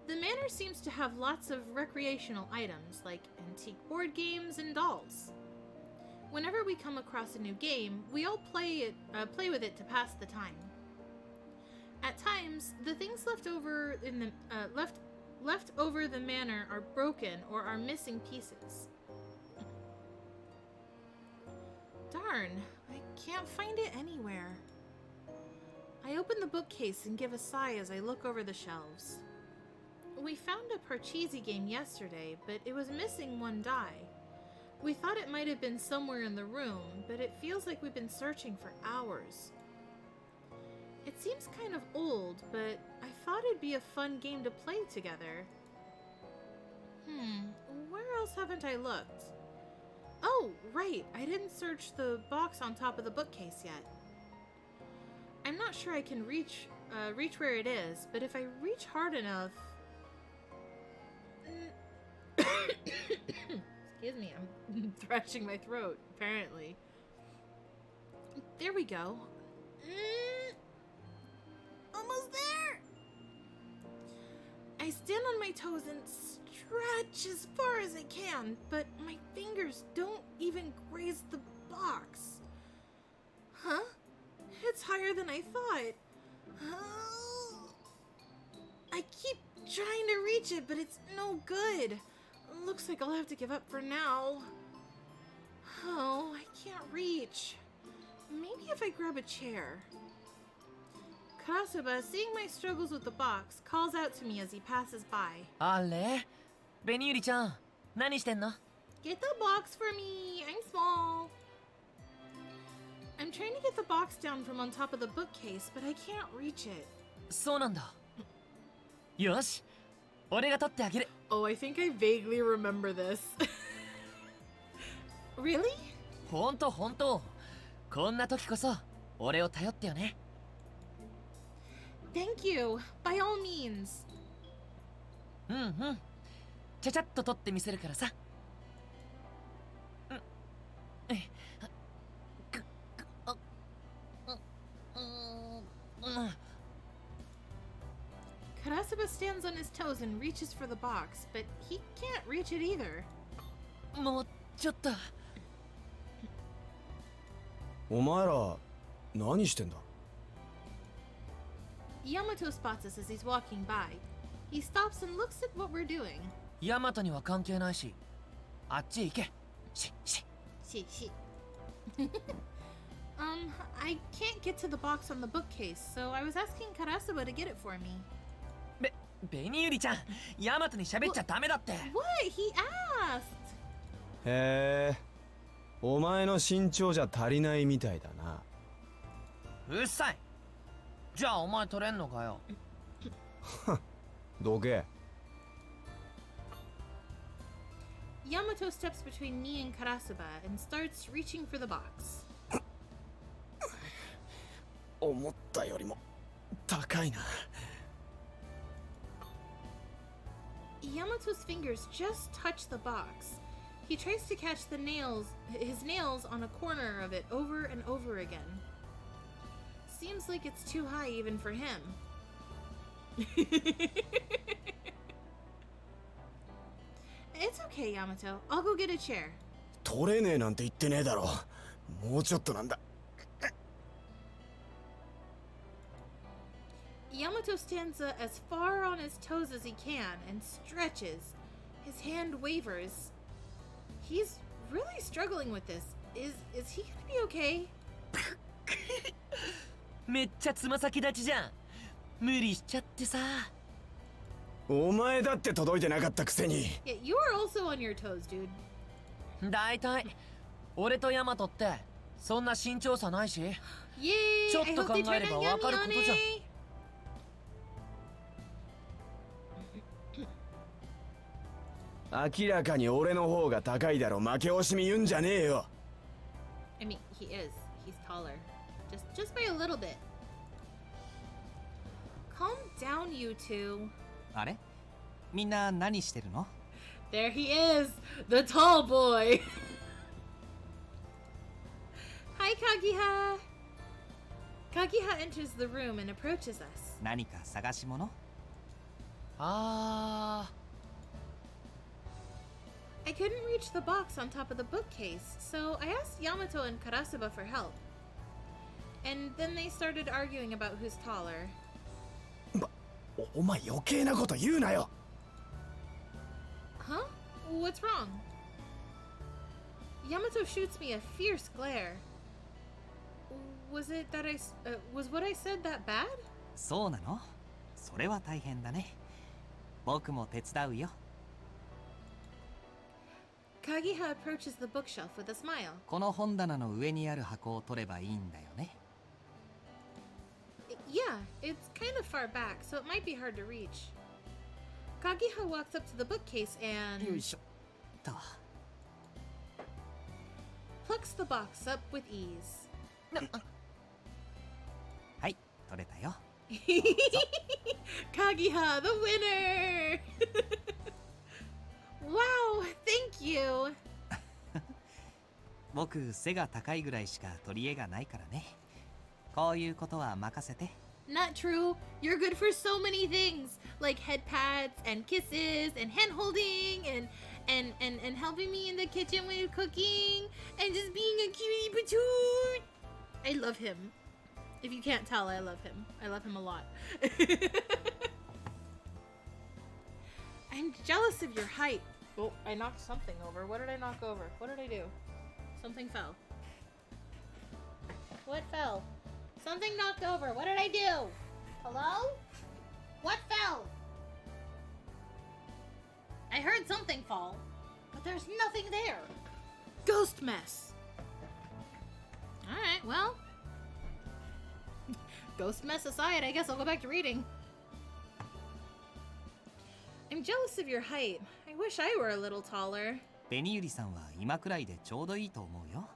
The manor seems to have lots of recreational items, like antique board games and dolls. Whenever we come across a new game, we all play with it to pass the time. At times, the things left over the manor are broken or are missing pieces. Darn, I can't find it anywhere. I open the bookcase and give a sigh as I look over the shelves. We found a Parcheesi game yesterday, but it was missing one die. We thought it might have been somewhere in the room, but it feels like we've been searching for hours. It seems kind of old, but I thought it'd be a fun game to play together. Where else haven't I looked? Oh, right, I didn't search the box on top of the bookcase yet. I'm not sure I can reach where it is, but if I reach hard enough... Excuse me, I'm thrashing my throat, apparently. There we go. Almost there! I stand on my toes and stretch as far as I can, but my fingers don't even graze the box. Huh? It's higher than I thought. I keep trying to reach it, but it's no good. Looks like I'll have to give up for now. Oh, I can't reach. Maybe if I grab a chair. Karasuba, seeing my struggles with the box, calls out to me as he passes by. あれベニユリちゃん、何してんの？ Get the box for me. I'm small. I'm trying to get the box down from on top of the bookcase, but I can't reach it. そうなんだ。よし、俺が取ってあげる。Oh, I think I vaguely remember this. Really? ほんと。こんな時こそ俺を頼ってよね。Thank you. By all means. ちゃちゃっと取ってみせるからさ。Karasuba stands on his toes and reaches for the box, but he can't reach it either. もうちょっと。お前ら何してんだ。 Yamato spots us as he's walking by. He stops and looks at what we're doing. ヤマトには関係ないし、あっちへ行け。し。She. I can't get to the box on the bookcase, so I was asking Karasuba to get it for me. ベニユリちゃん、ヤマトに喋っちゃダメだって。What? He asked! へえ、お前の身長じゃ足りないみたいだな。うっさい。じゃあお前取れんのかよ。どけ。 Yamato steps between me and Karasuba and starts reaching for the box. 思ったよりも高いな。 Yamato's fingers just touch the box. He tries to catch his nails on a corner of it over and over again. Seems like it's too high even for him. It's okay, Yamato. I'll go get a chair. 取れねえなんて言ってねえだろ。もうちょっとなんだ。 Yamato stands as far on his toes as he can and stretches. His hand wavers. He's really struggling with this. Is he gonna be okay? めっちゃつま先立ちじゃん。無理しちゃってさ。お前だって届いてなかったくせに。 Yeah, you are also on your toes, dude. だいたい俺とヤマトってそんな身長差ないし。 Yay! ちょっ I と hope 考 they えれ turn ば on わかることじゃん。 明らかに俺の方が高いだろ。負け惜しみ言うんじゃねえよ。 I mean, he is. He's taller. Just by a little bit. Calm down, you two. あれみんな何してるの？ There he is, the tall boy. Hi, Kagiha. Kagiha enters the room and approaches us. 何か探し物？あ I couldn't reach the box on top of the bookcase, so I asked Yamato and Karasuba for help. And then they started arguing about who's taller. お前余計なこと言うなよ。 Huh? What's wrong? Yamato shoots me a fierce glare. Was what I said that bad? そうなの？それは大変だね。僕も手伝うよ。 Kagiha approaches the bookshelf with a smile. この本棚の上にある箱を取ればいいんだよね。 Yeah, it's kind of far back, so it might be hard to reach. Kagiha walks up to the bookcase よい and しょ。と。 plucks the box up with ease. はい、取れたよ。 Kagiha, the winner! Wow, thank you! 僕背が高いぐらいしか取り柄がないからね。こういうことは任せて。 Not true. You're good for so many things, like head pats and kisses and hand holding and helping me in the kitchen when cooking and just being a cutie patootie. I love him. If you can't tell, I love him. I love him a lot. I'm jealous of your height. Oh, I knocked something over. What did I knock over? What did I do? Something fell. What fell? Something knocked over. What did I do? Hello? What fell? I heard something fall, but there's nothing there. Ghost mess. Alright, well. Ghost mess aside, I guess I'll go back to reading. I'm jealous of your height. I wish I were a little taller. ベニユリさんは今くらいでちょうどいいと思うよ。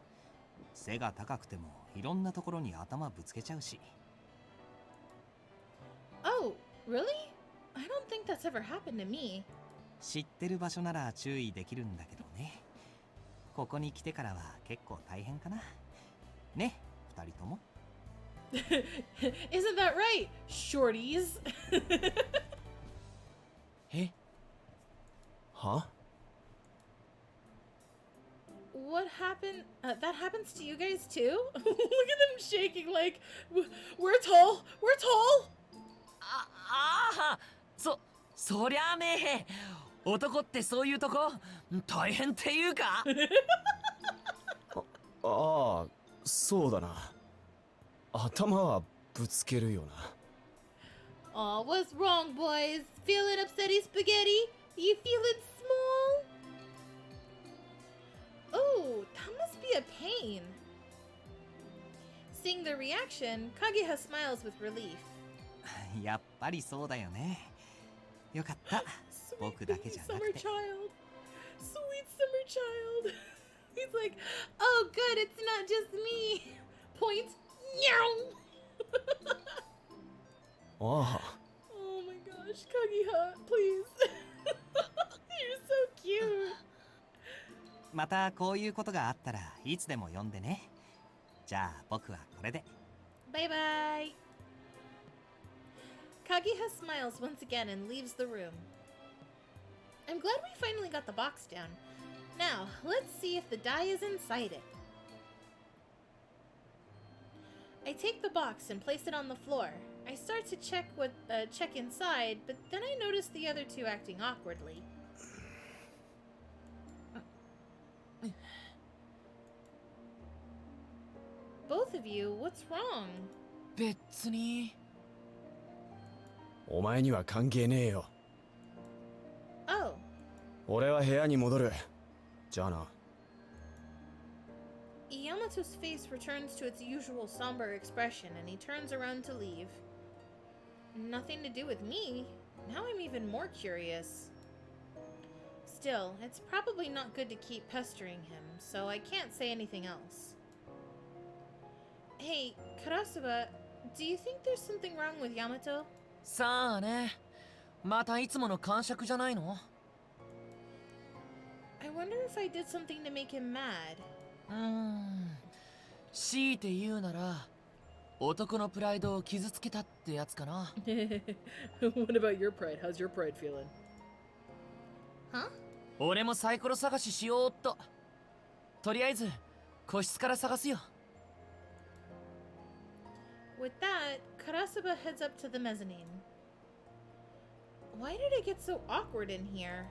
背が高くてもいろんなところに頭ぶつけちゃうし。 Oh, really? I don't think that's ever happened to me. 知ってる場所なら注意できるんだけどね。ここに来てからは結構大変かな。ね、二人とも。 Isn't that right, shorties? え は？ What happened? That happens to you guys too? Look at them shaking like, we're tall, we're tall. ああそりゃね男ってそういうとこ大変っていうかああ、そうだな。頭はぶつけるよな。 Aw, what's wrong, boys? Feeling upsetty spaghetti? You feeling small? Oh, that must be a pain. Seeing the reaction, Kageha smiles with relief. やっぱりそうだよね。よかった。僕だけじゃなく Summer て。 child. Sweet summer child. He's like, oh good, it's not just me. Point. Meow. ああ Oh my gosh, Kagiha, please. You're so cute. またこういうことがあったらいつでも呼んでね。じゃあ僕はこれで。 Bye bye. Kagiha smiles once again and leaves the room. I'm glad we finally got the box down. Now, let's see if the die is inside it. I take the box and place it on the floor. I start to check inside, but then I notice the other two acting awkwardly. Both of you, what's wrong? 別に。お前には関係ねえよ。 Oh, 俺は部屋に戻る。じゃあな。 Yamato's face returns to its usual somber expression and he turns around to leave. Nothing to do with me. Now I'm even more curious. Still, it's probably not good to keep pestering him, so I can't say anything else. Hey, Karasuba, do you think there's something wrong with Yamato? さあね。またいつもの感触じゃないの？ I wonder if I did something to make him mad. 強いて言うなら、男のプライドを傷つけたってやつかな。What about your pride? How's your pride feeling? Huh? 俺もサイコロ探ししようっと。とりあえず、個室から探すよ。With that, Karasuba heads up to the mezzanine. Why did it get so awkward in here?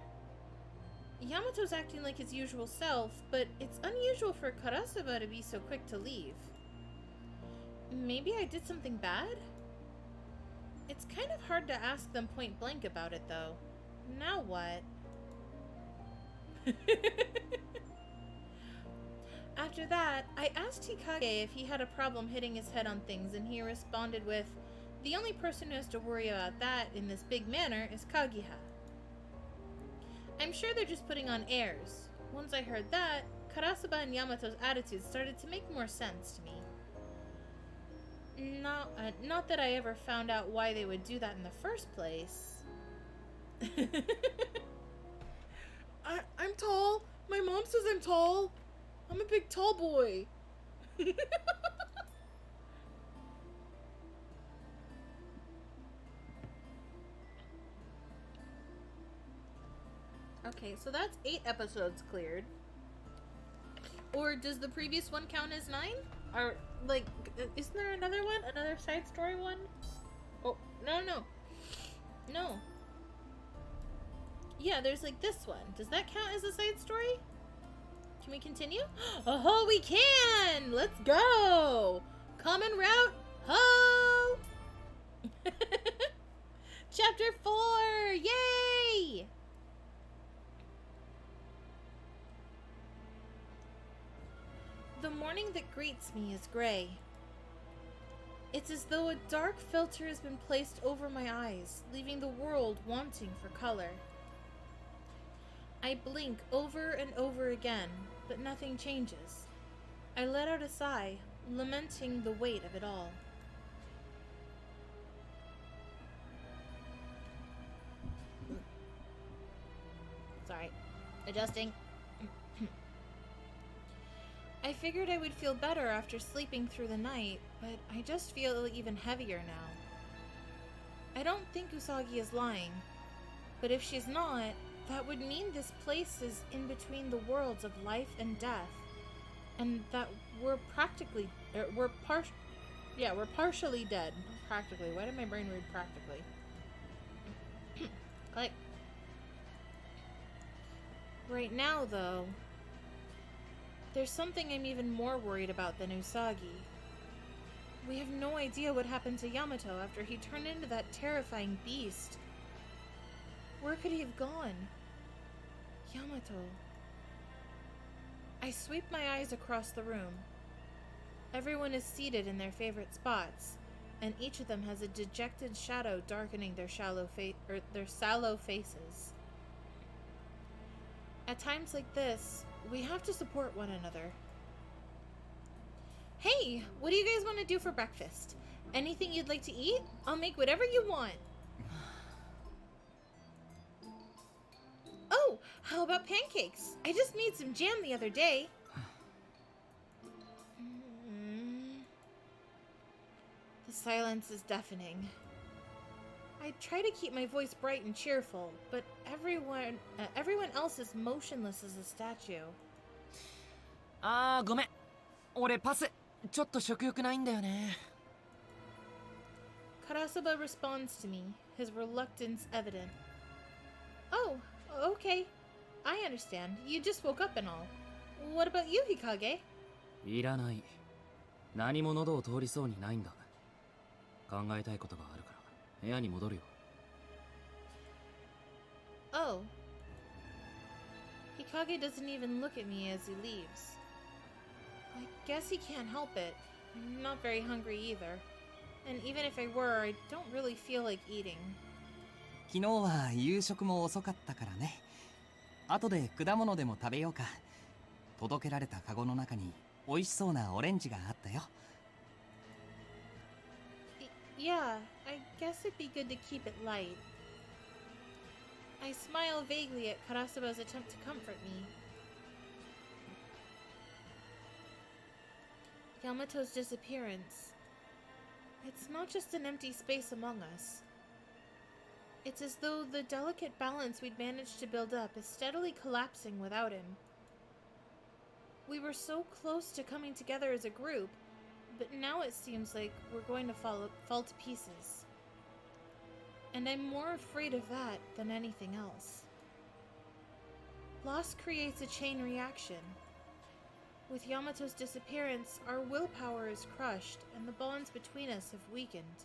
Yamato's acting like his usual self, but it's unusual for Karasuba to be so quick to leave. Maybe I did something bad? It's kind of hard to ask them point blank about it, though. Now what? After that, I asked Hikage if he had a problem hitting his head on things, and he responded with, "The only person who has to worry about that in this big manner is Kagiha." I'm sure they're just putting on airs. Once I heard that, Karasuba and Yamato's attitudes started to make more sense to me. Not that I ever found out why they would do that in the first place. I'm tall. My mom says I'm tall. I'm a big tall boy. Okay, so that's 8 episodes cleared. Or does the previous one count as 9? Or, like, isn't there another one? Another side story one? Oh, no. No. Yeah, there's, like, this one. Does that count as a side story? Can we continue? Oh, we can! Let's go! Common route, ho! Chapter 4! Yay! The morning that greets me is gray. It's as though a dark filter has been placed over my eyes, leaving the world wanting for color. I blink over and over again, but nothing changes. I let out a sigh, lamenting the weight of it all. Sorry. Adjusting. I figured I would feel better after sleeping through the night, but I just feel even heavier now. I don't think Usagi is lying, but if she's not, that would mean this place is in between the worlds of life and death, and that we're partially dead. Practically. Why did my brain read practically? Click. Right now, though, there's something I'm even more worried about than Usagi. We have no idea what happened to Yamato after he turned into that terrifying beast. Where could he have gone? Yamato. I sweep my eyes across the room. Everyone is seated in their favorite spots, and each of them has a dejected shadow darkening their sallow faces. At times like this, we have to support one another. Hey, what do you guys want to do for breakfast? Anything you'd like to eat? I'll make whatever you want. Oh, how about pancakes? I just made some jam the other day. The silence is deafening. I try to keep my voice bright and cheerful, but everyone else is motionless as a statue. ごめん。俺パス、ちょっと食欲ないんだよね。Karasuba responds to me, his reluctance evident. Oh, okay. I understand. You just woke up and all. What about you, Hikage? いらない。何も喉を通りそうにないんだ。考えたいことがあるから部屋に戻るよ。Oh. Hikage doesn't even look at me as he leaves. I guess he can't help it. I'm not very hungry either. And even if I were, I don't really feel like eating. 昨日は夕食も遅かったからね。後で果物でも食べようか。届けられたカゴの中に美味しそうなオレンジがあったよ。Yeah, I guess it'd be good to keep it light. I smile vaguely at Karasuba's attempt to comfort me. Yamato's disappearance. It's not just an empty space among us. It's as though the delicate balance we'd managed to build up is steadily collapsing without him. We were so close to coming together as a group, but now it seems like we're going to fall to pieces. And I'm more afraid of that than anything else. Loss creates a chain reaction. With Yamato's disappearance, our willpower is crushed and the bonds between us have weakened.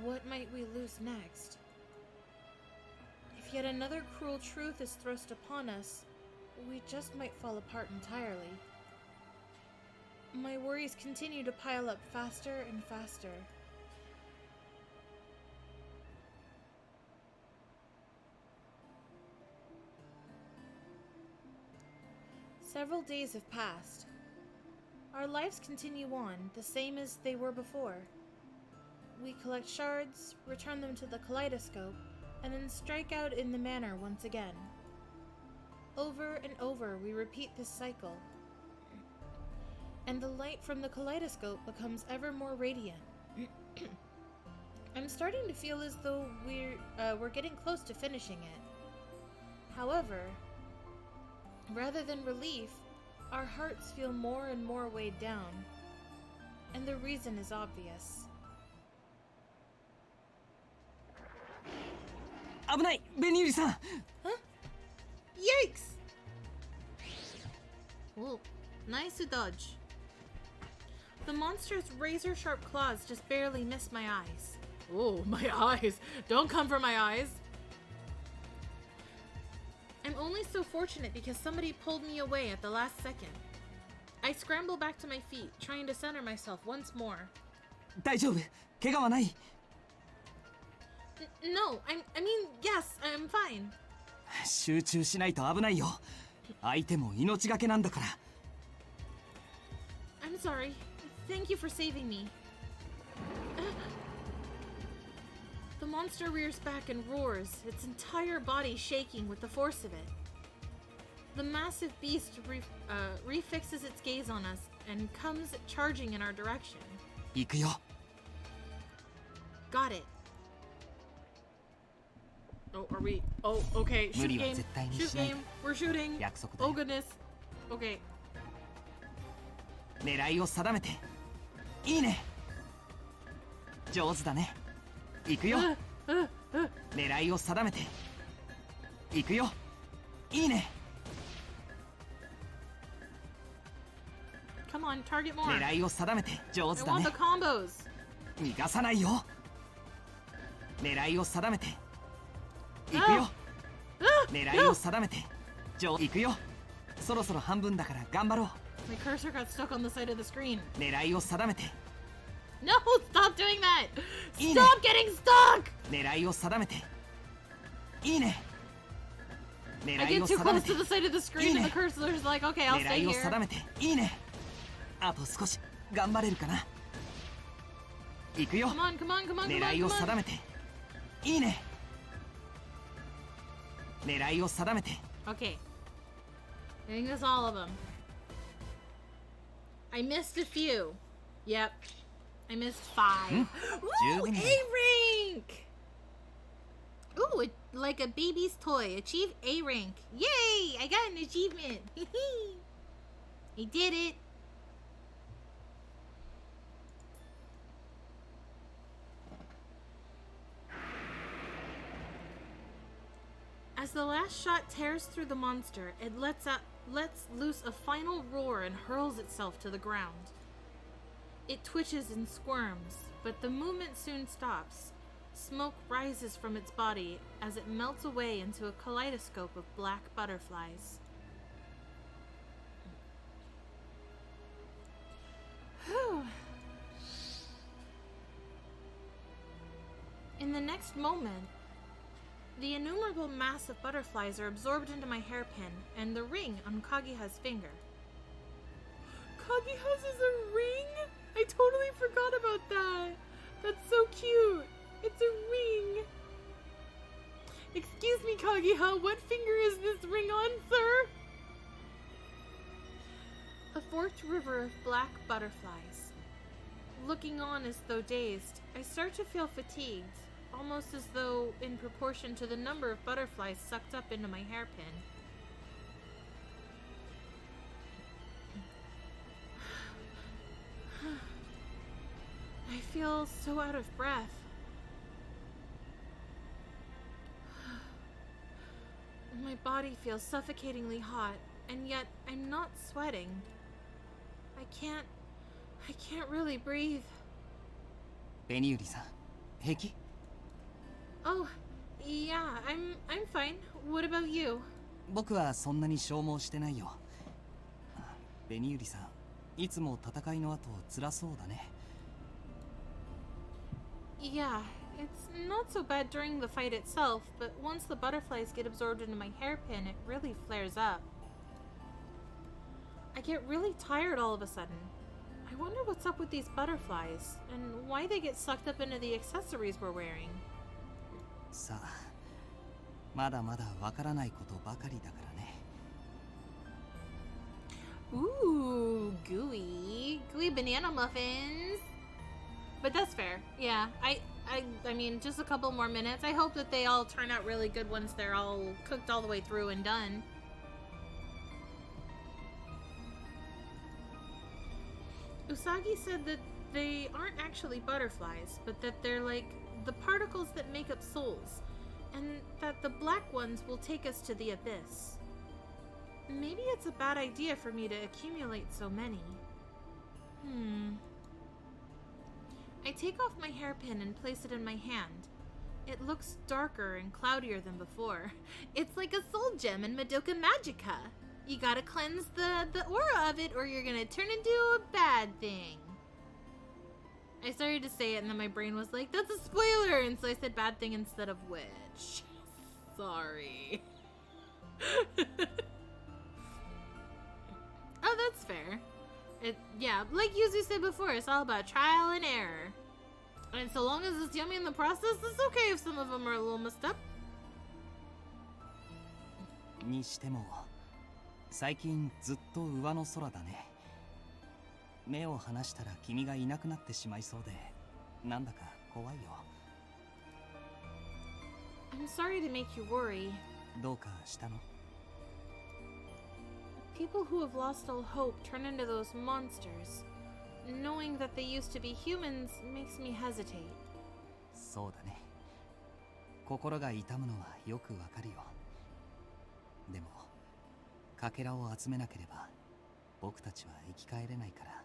What might we lose next? If yet another cruel truth is thrust upon us, we just might fall apart entirely. My worries continue to pile up faster and faster. Several days have passed. Our lives continue on, the same as they were before. We collect shards, return them to the kaleidoscope, and then strike out in the manor once again. Over and over, we repeat this cycle. And the light from the kaleidoscope becomes ever more radiant. I'm starting to feel as though we're getting close to finishing it. However, rather than relief, our hearts feel more and more weighed down. And the reason is obvious. 危ない、ベニールさん。Huh? Yikes! Oh, nice dodge. The monster's razor-sharp claws just barely missed my eyes. Oh, my eyes! Don't come for my eyes! I'm only so fortunate because somebody pulled me away at the last second. I scramble back to my feet, trying to center myself once more. 大丈夫、怪我はない。No, I mean, yes, I'm fine. 集中しないと危ないよ。相手も命がけなんだから。I'm sorry. Thank you for saving me. The monster rears back and roars, its entire body shaking with the force of it. The massive beast refixes its gaze on us and comes charging in our direction. 行くよ。Got it. Oh, are we? Oh, okay. Shoot game. Shoot game. We're shooting. Oh goodness. Okay. 狙いを定めて。いいね。上手だね。行くよ。狙いを定めて。行くよ。いいね。Come on, target more. 狙いを定めて。上手 I だ want ね the。combos. 逃がさないよ。狙いを定めて。行くよ。狙いを定めて。行くよ。そろそろ半分だから頑張ろう。My cursor got stuck on the side of the screen. 狙いを定めて。No, stop doing that! いいね。 Stop getting stuck! 狙いを定めて。いいね。 I 狙い get を too 定 close め to て。 the side of the screen and the cursor's like, okay, I'll 狙 stay いを here. 定めて。いいね。あと少し頑張れるかな。行くよ。 Come on, come on, come on, come 狙 on, いを come 定 on. めて。いいね。狙いを定めて。 Okay. I think that's all of them. I missed a few. Yep. I missed 5. Ooh, A rank! Ooh, like a baby's toy. Achieve A rank. Yay! I got an achievement. I did it. As the last shot tears through the monster, it lets loose a final roar and hurls itself to the ground. It twitches and squirms, but the movement soon stops. Smoke rises from its body as it melts away into a kaleidoscope of black butterflies. Whew. In the next moment, the innumerable mass of butterflies are absorbed into my hairpin and the ring on Kagiha's finger. Kagiha's is a ring? I totally forgot about that. That's so cute. It's a ring. Excuse me, Kagiha, what finger is this ring on, sir? A forked river of black butterflies. Looking on as though dazed, I start to feel fatigued, almost as though in proportion to the number of butterflies sucked up into my hairpin. I feel so out of breath. My body feels suffocatingly hot, and yet I'm not sweating. I can't really breathe. ベニユリさん、平気？ Oh, yeah, I'm fine. What about you? 僕はそんなに消耗してないよ。ベニユリさん、いつも戦いの後辛そうだね。 Yeah, it's not so bad during the fight itself, but once the butterflies get absorbed into my hairpin, it really flares up. I get really tired all of a sudden. I wonder what's up with these butterflies, and why they get sucked up into the accessories we're wearing. さあ、まだまだわからないことばかりだからね。 Ooh, gooey banana muffins. But that's fair. Yeah, I mean, just a couple more minutes. I hope that they all turn out really good once they're all cooked all the way through and done. Usagi said that they aren't actually butterflies, but that they're like the particles that make up souls, and that the black ones will take us to the abyss. Maybe it's a bad idea for me to accumulate so many. I take off my hairpin and place it in my hand. It looks darker and cloudier than before. It's like a soul gem in Madoka Magica. You gotta cleanse the aura of it or you're gonna turn into a bad thing. I started to say it and then my brain was like, that's a spoiler! And so I said bad thing instead of witch. Sorry. Oh, that's fair. Yeah, like Yuzu said before, it's all about trial and error. And so long as it's yummy in the process, it's okay if some of them are a little messed up. にしても、最近ずっと上の空だね。目を離したら君がいなくなってしまいそうで、なんだか怖いよ。 I'm sorry to make you worry. どうかしたの？ People who have lost all hope turn into those monsters. Knowing that they used to be humans makes me hesitate. そうだね。心が痛むのはよくわかるよ。でも、かけらを集めなければ、僕たちは生き返れないから。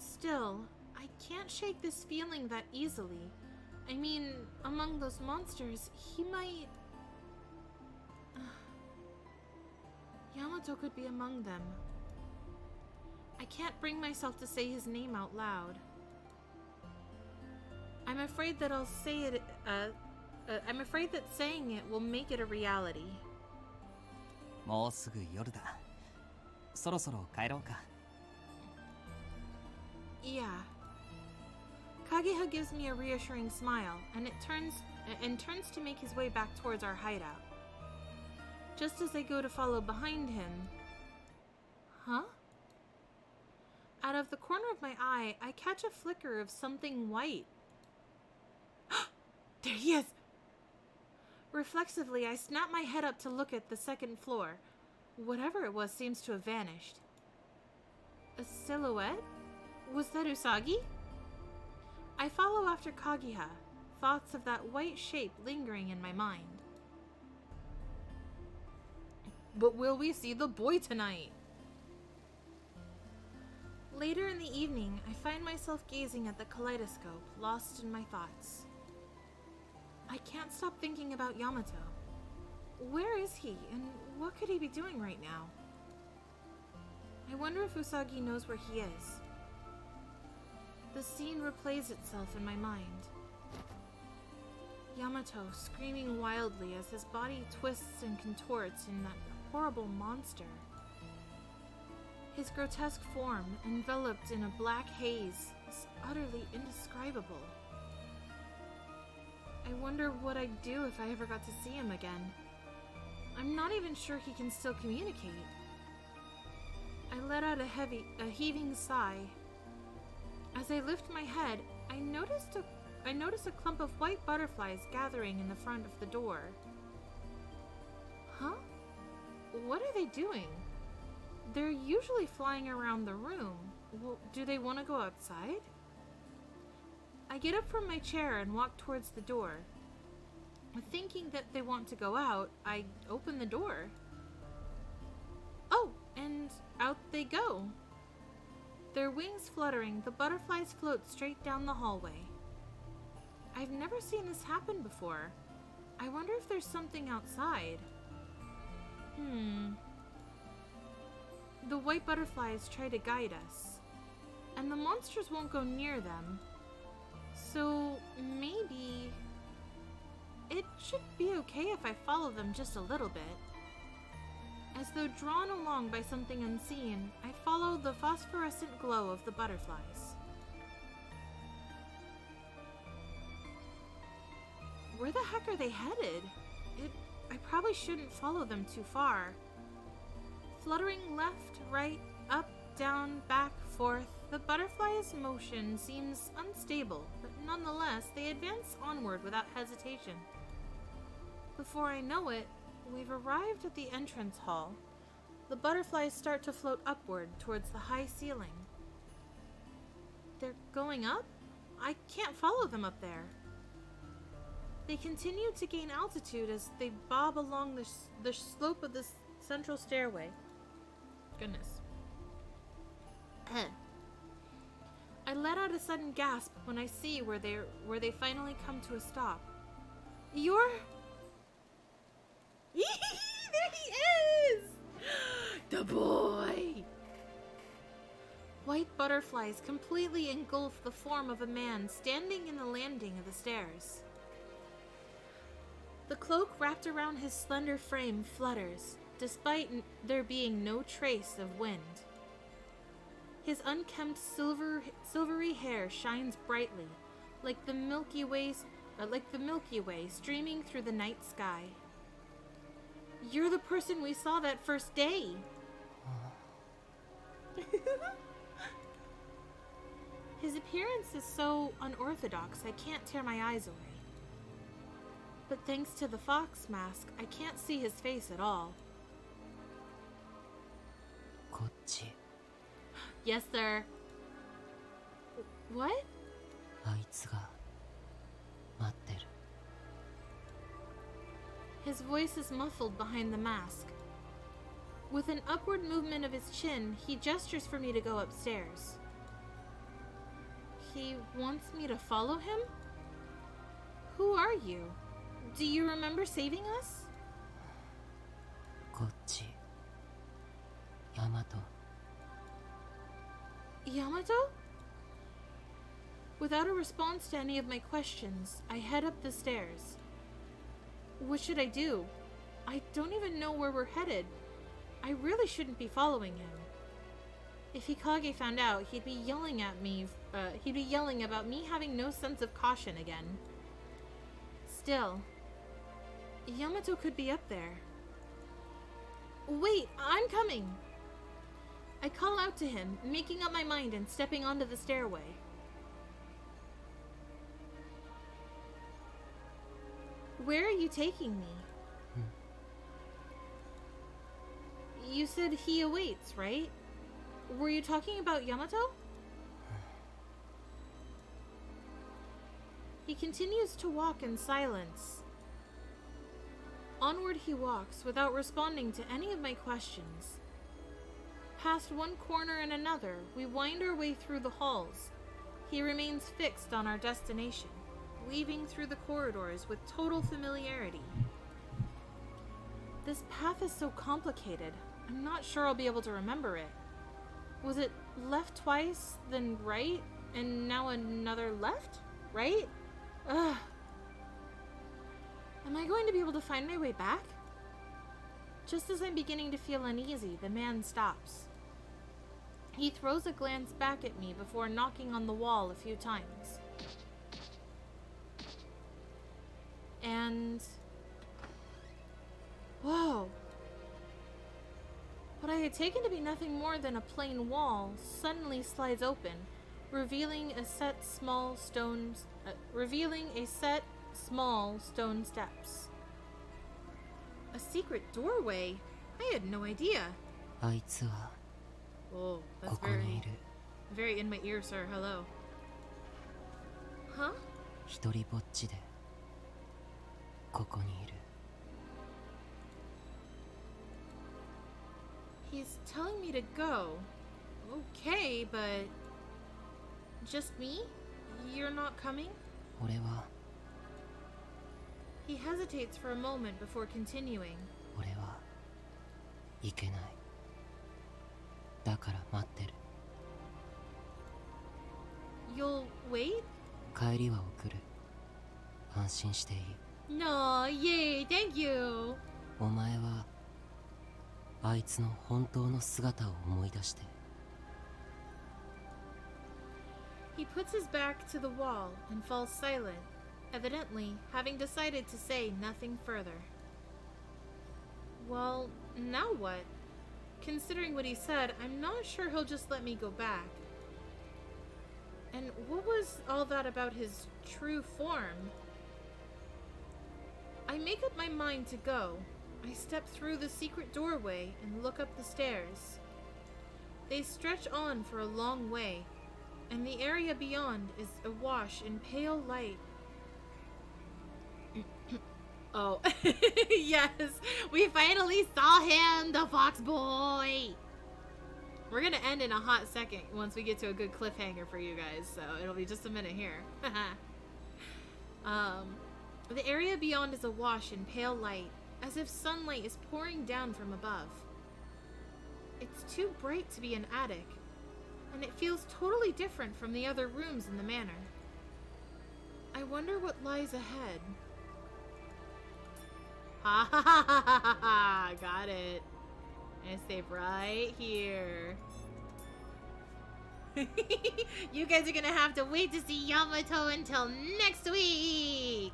Still, I can't shake this feeling that easily. I mean, among those monsters, he might... Yamato could be among them. I can't bring myself to say his name out loud. I'm afraid that I'll say it, I'm afraid that saying it will make it a reality. もうすぐ夜だ。そろそろ帰ろうか。Yeah. Kageha gives me a reassuring smile, and turns to make his way back towards our hideout. Just as I go to follow behind him... Huh? Out of the corner of my eye, I catch a flicker of something white. There he is! Reflexively, I snap my head up to look at the second floor. Whatever it was seems to have vanished. A silhouette? Was that Usagi? I follow after Kageha, thoughts of that white shape lingering in my mind. But will we see the boy tonight? Later in the evening, I find myself gazing at the kaleidoscope, lost in my thoughts. I can't stop thinking about Yamato. Where is he, and what could he be doing right now? I wonder if Usagi knows where he is. The scene replays itself in my mind. Yamato screaming wildly as his body twists and contorts in that horrible monster. His grotesque form, enveloped in a black haze, is utterly indescribable. I wonder what I'd do if I ever got to see him again. I'm not even sure he can still communicate. I let out a heaving sigh. As I lift my head, I notice a clump of white butterflies gathering in the front of the door. Huh? What are they doing? They're usually flying around the room. Well, do they want to go outside? I get up from my chair and walk towards the door. Thinking that they want to go out, I open the door. Oh, and out they go. Their wings fluttering, the butterflies float straight down the hallway. I've never seen this happen before. I wonder if there's something outside. The white butterflies try to guide us, and the monsters won't go near them. So maybe it should be okay if I follow them just a little bit. As though drawn along by something unseen, I follow the phosphorescent glow of the butterflies. Where the heck are they headed? I probably shouldn't follow them too far. Fluttering left, right, up, down, back, forth, the butterfly's motion seems unstable, but nonetheless, they advance onward without hesitation. Before I know it, we've arrived at the entrance hall. The butterflies start to float upward towards the high ceiling. They're going up? I can't follow them up there. They continue to gain altitude as they bob along the slope of the central stairway. Goodness. I let out a sudden gasp when I see where they finally come to a stop. You're... There he is! The boy! White butterflies completely engulf the form of a man standing in the landing of the stairs. The cloak wrapped around his slender frame flutters, despite there being no trace of wind. His unkempt silvery hair shines brightly, like the Milky Way streaming through the night sky. You're the person we saw that first day. His appearance is so unorthodox, I can't tear my eyes away. But thanks to the fox mask, I can't see his face at all. こっち Yes, sir. What? あいつが待ってる His voice is muffled behind the mask. With an upward movement of his chin, he gestures for me to go upstairs. He wants me to follow him? Who are you? Do you remember saving us? こっちヤマト Yamato? Without a response to any of my questions, I head up the stairs. What should I do? I don't even know where we're headed. I really shouldn't be following him. If Hikage found out, he'd be yelling at me. He'd be yelling about me having no sense of caution again. Still, Yamato could be up there. Wait, I'm coming! I call out to him, making up my mind and stepping onto the stairway. Where are you taking me? You said he awaits, right? Were you talking about Yamato? He continues to walk in silence. Onward he walks without responding to any of my questions. Past one corner and another, we wind our way through the halls. He remains fixed on our destination, weaving through the corridors with total familiarity. This path is so complicated, I'm not sure I'll be able to remember it. Was it left twice, then right, and now another left? Right? Ugh. Am I going to be able to find my way back? Just as I'm beginning to feel uneasy, the man stops. He throws a glance back at me before knocking on the wall a few times. And... whoa! What I had taken to be nothing more than a plain wall suddenly slides open, revealing a set small stone steps. A secret doorway? I had no idea. あいつは Oh, こ that's こにい very, る。 very in my ear, sir. Hello. Huh? 一人ぼっちでここにいる。 He's telling me to go. Okay, but... just me? You're not coming? 俺は He hesitates for a moment before continuing. 俺はいけない。だから待ってる。 You'll wait? 帰りは送る。安心していい。 No, yay, thank you. お前はあいつの本当の姿を思い出して。 He puts his back to the wall and falls silent, evidently having decided to say nothing further. Well, now what? Considering what he said, I'm not sure he'll just let me go back. And what was all that about his true form? I make up my mind to go. I step through the secret doorway and look up the stairs. They stretch on for a long way, and the area beyond is awash in pale light. Oh, yes, we finally saw him, the fox boy! We're gonna end in a hot second once we get to a good cliffhanger for you guys, so it'll be just a minute here. The area beyond is awash in pale light, as if sunlight is pouring down from above. It's too bright to be an attic, and it feels totally different from the other rooms in the manor. I wonder what lies ahead. Ha ha ha ha ha ha! Got it. I stay right here. You guys are gonna have to wait to see Yamato until next week!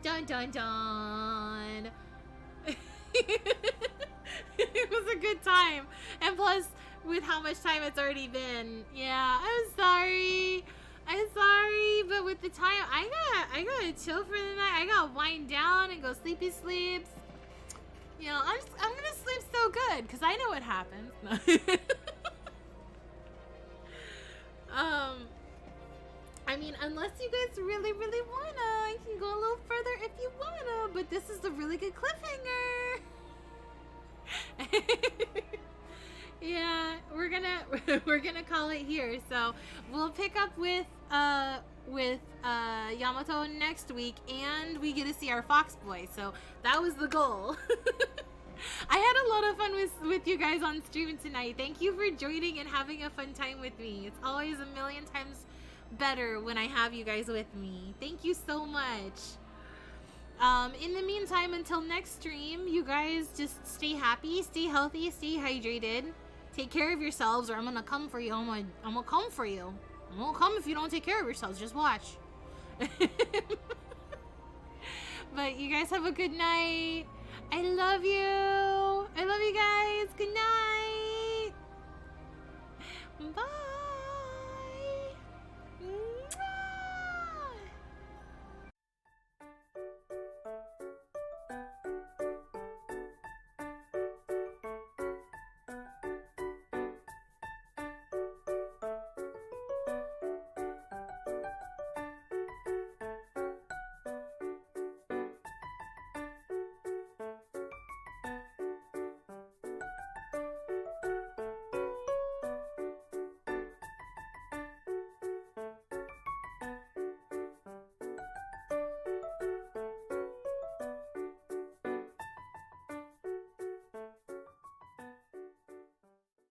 Dun dun dun! It was a good time. And plus, with how much time it's already been, yeah, I'm sorry, but with the time, I gotta chill for the night. I gotta wind down and go sleepy sleeps. You know, I'm gonna sleep so good because I know what happens. I mean, unless you guys really, really wanna, I can go a little further if you wanna. But this is a really good cliffhanger. Yeah, we're gonna call it here. So we'll pick up with Yamato next week, and we get to see our fox boy. So that was the goal. I had a lot of fun with you guys on stream tonight. Thank you for joining and having a fun time with me. It's always a million times better when I have you guys with me. Thank you so much. In the meantime, until next stream, you guys just stay happy, stay healthy, stay hydrated. Take care of yourselves or I'm gonna come for you. I'm gonna come for you. I'm gonna come if you don't take care of yourselves. Just watch. But you guys have a good night. I love you. I love you guys. Good night. Bye.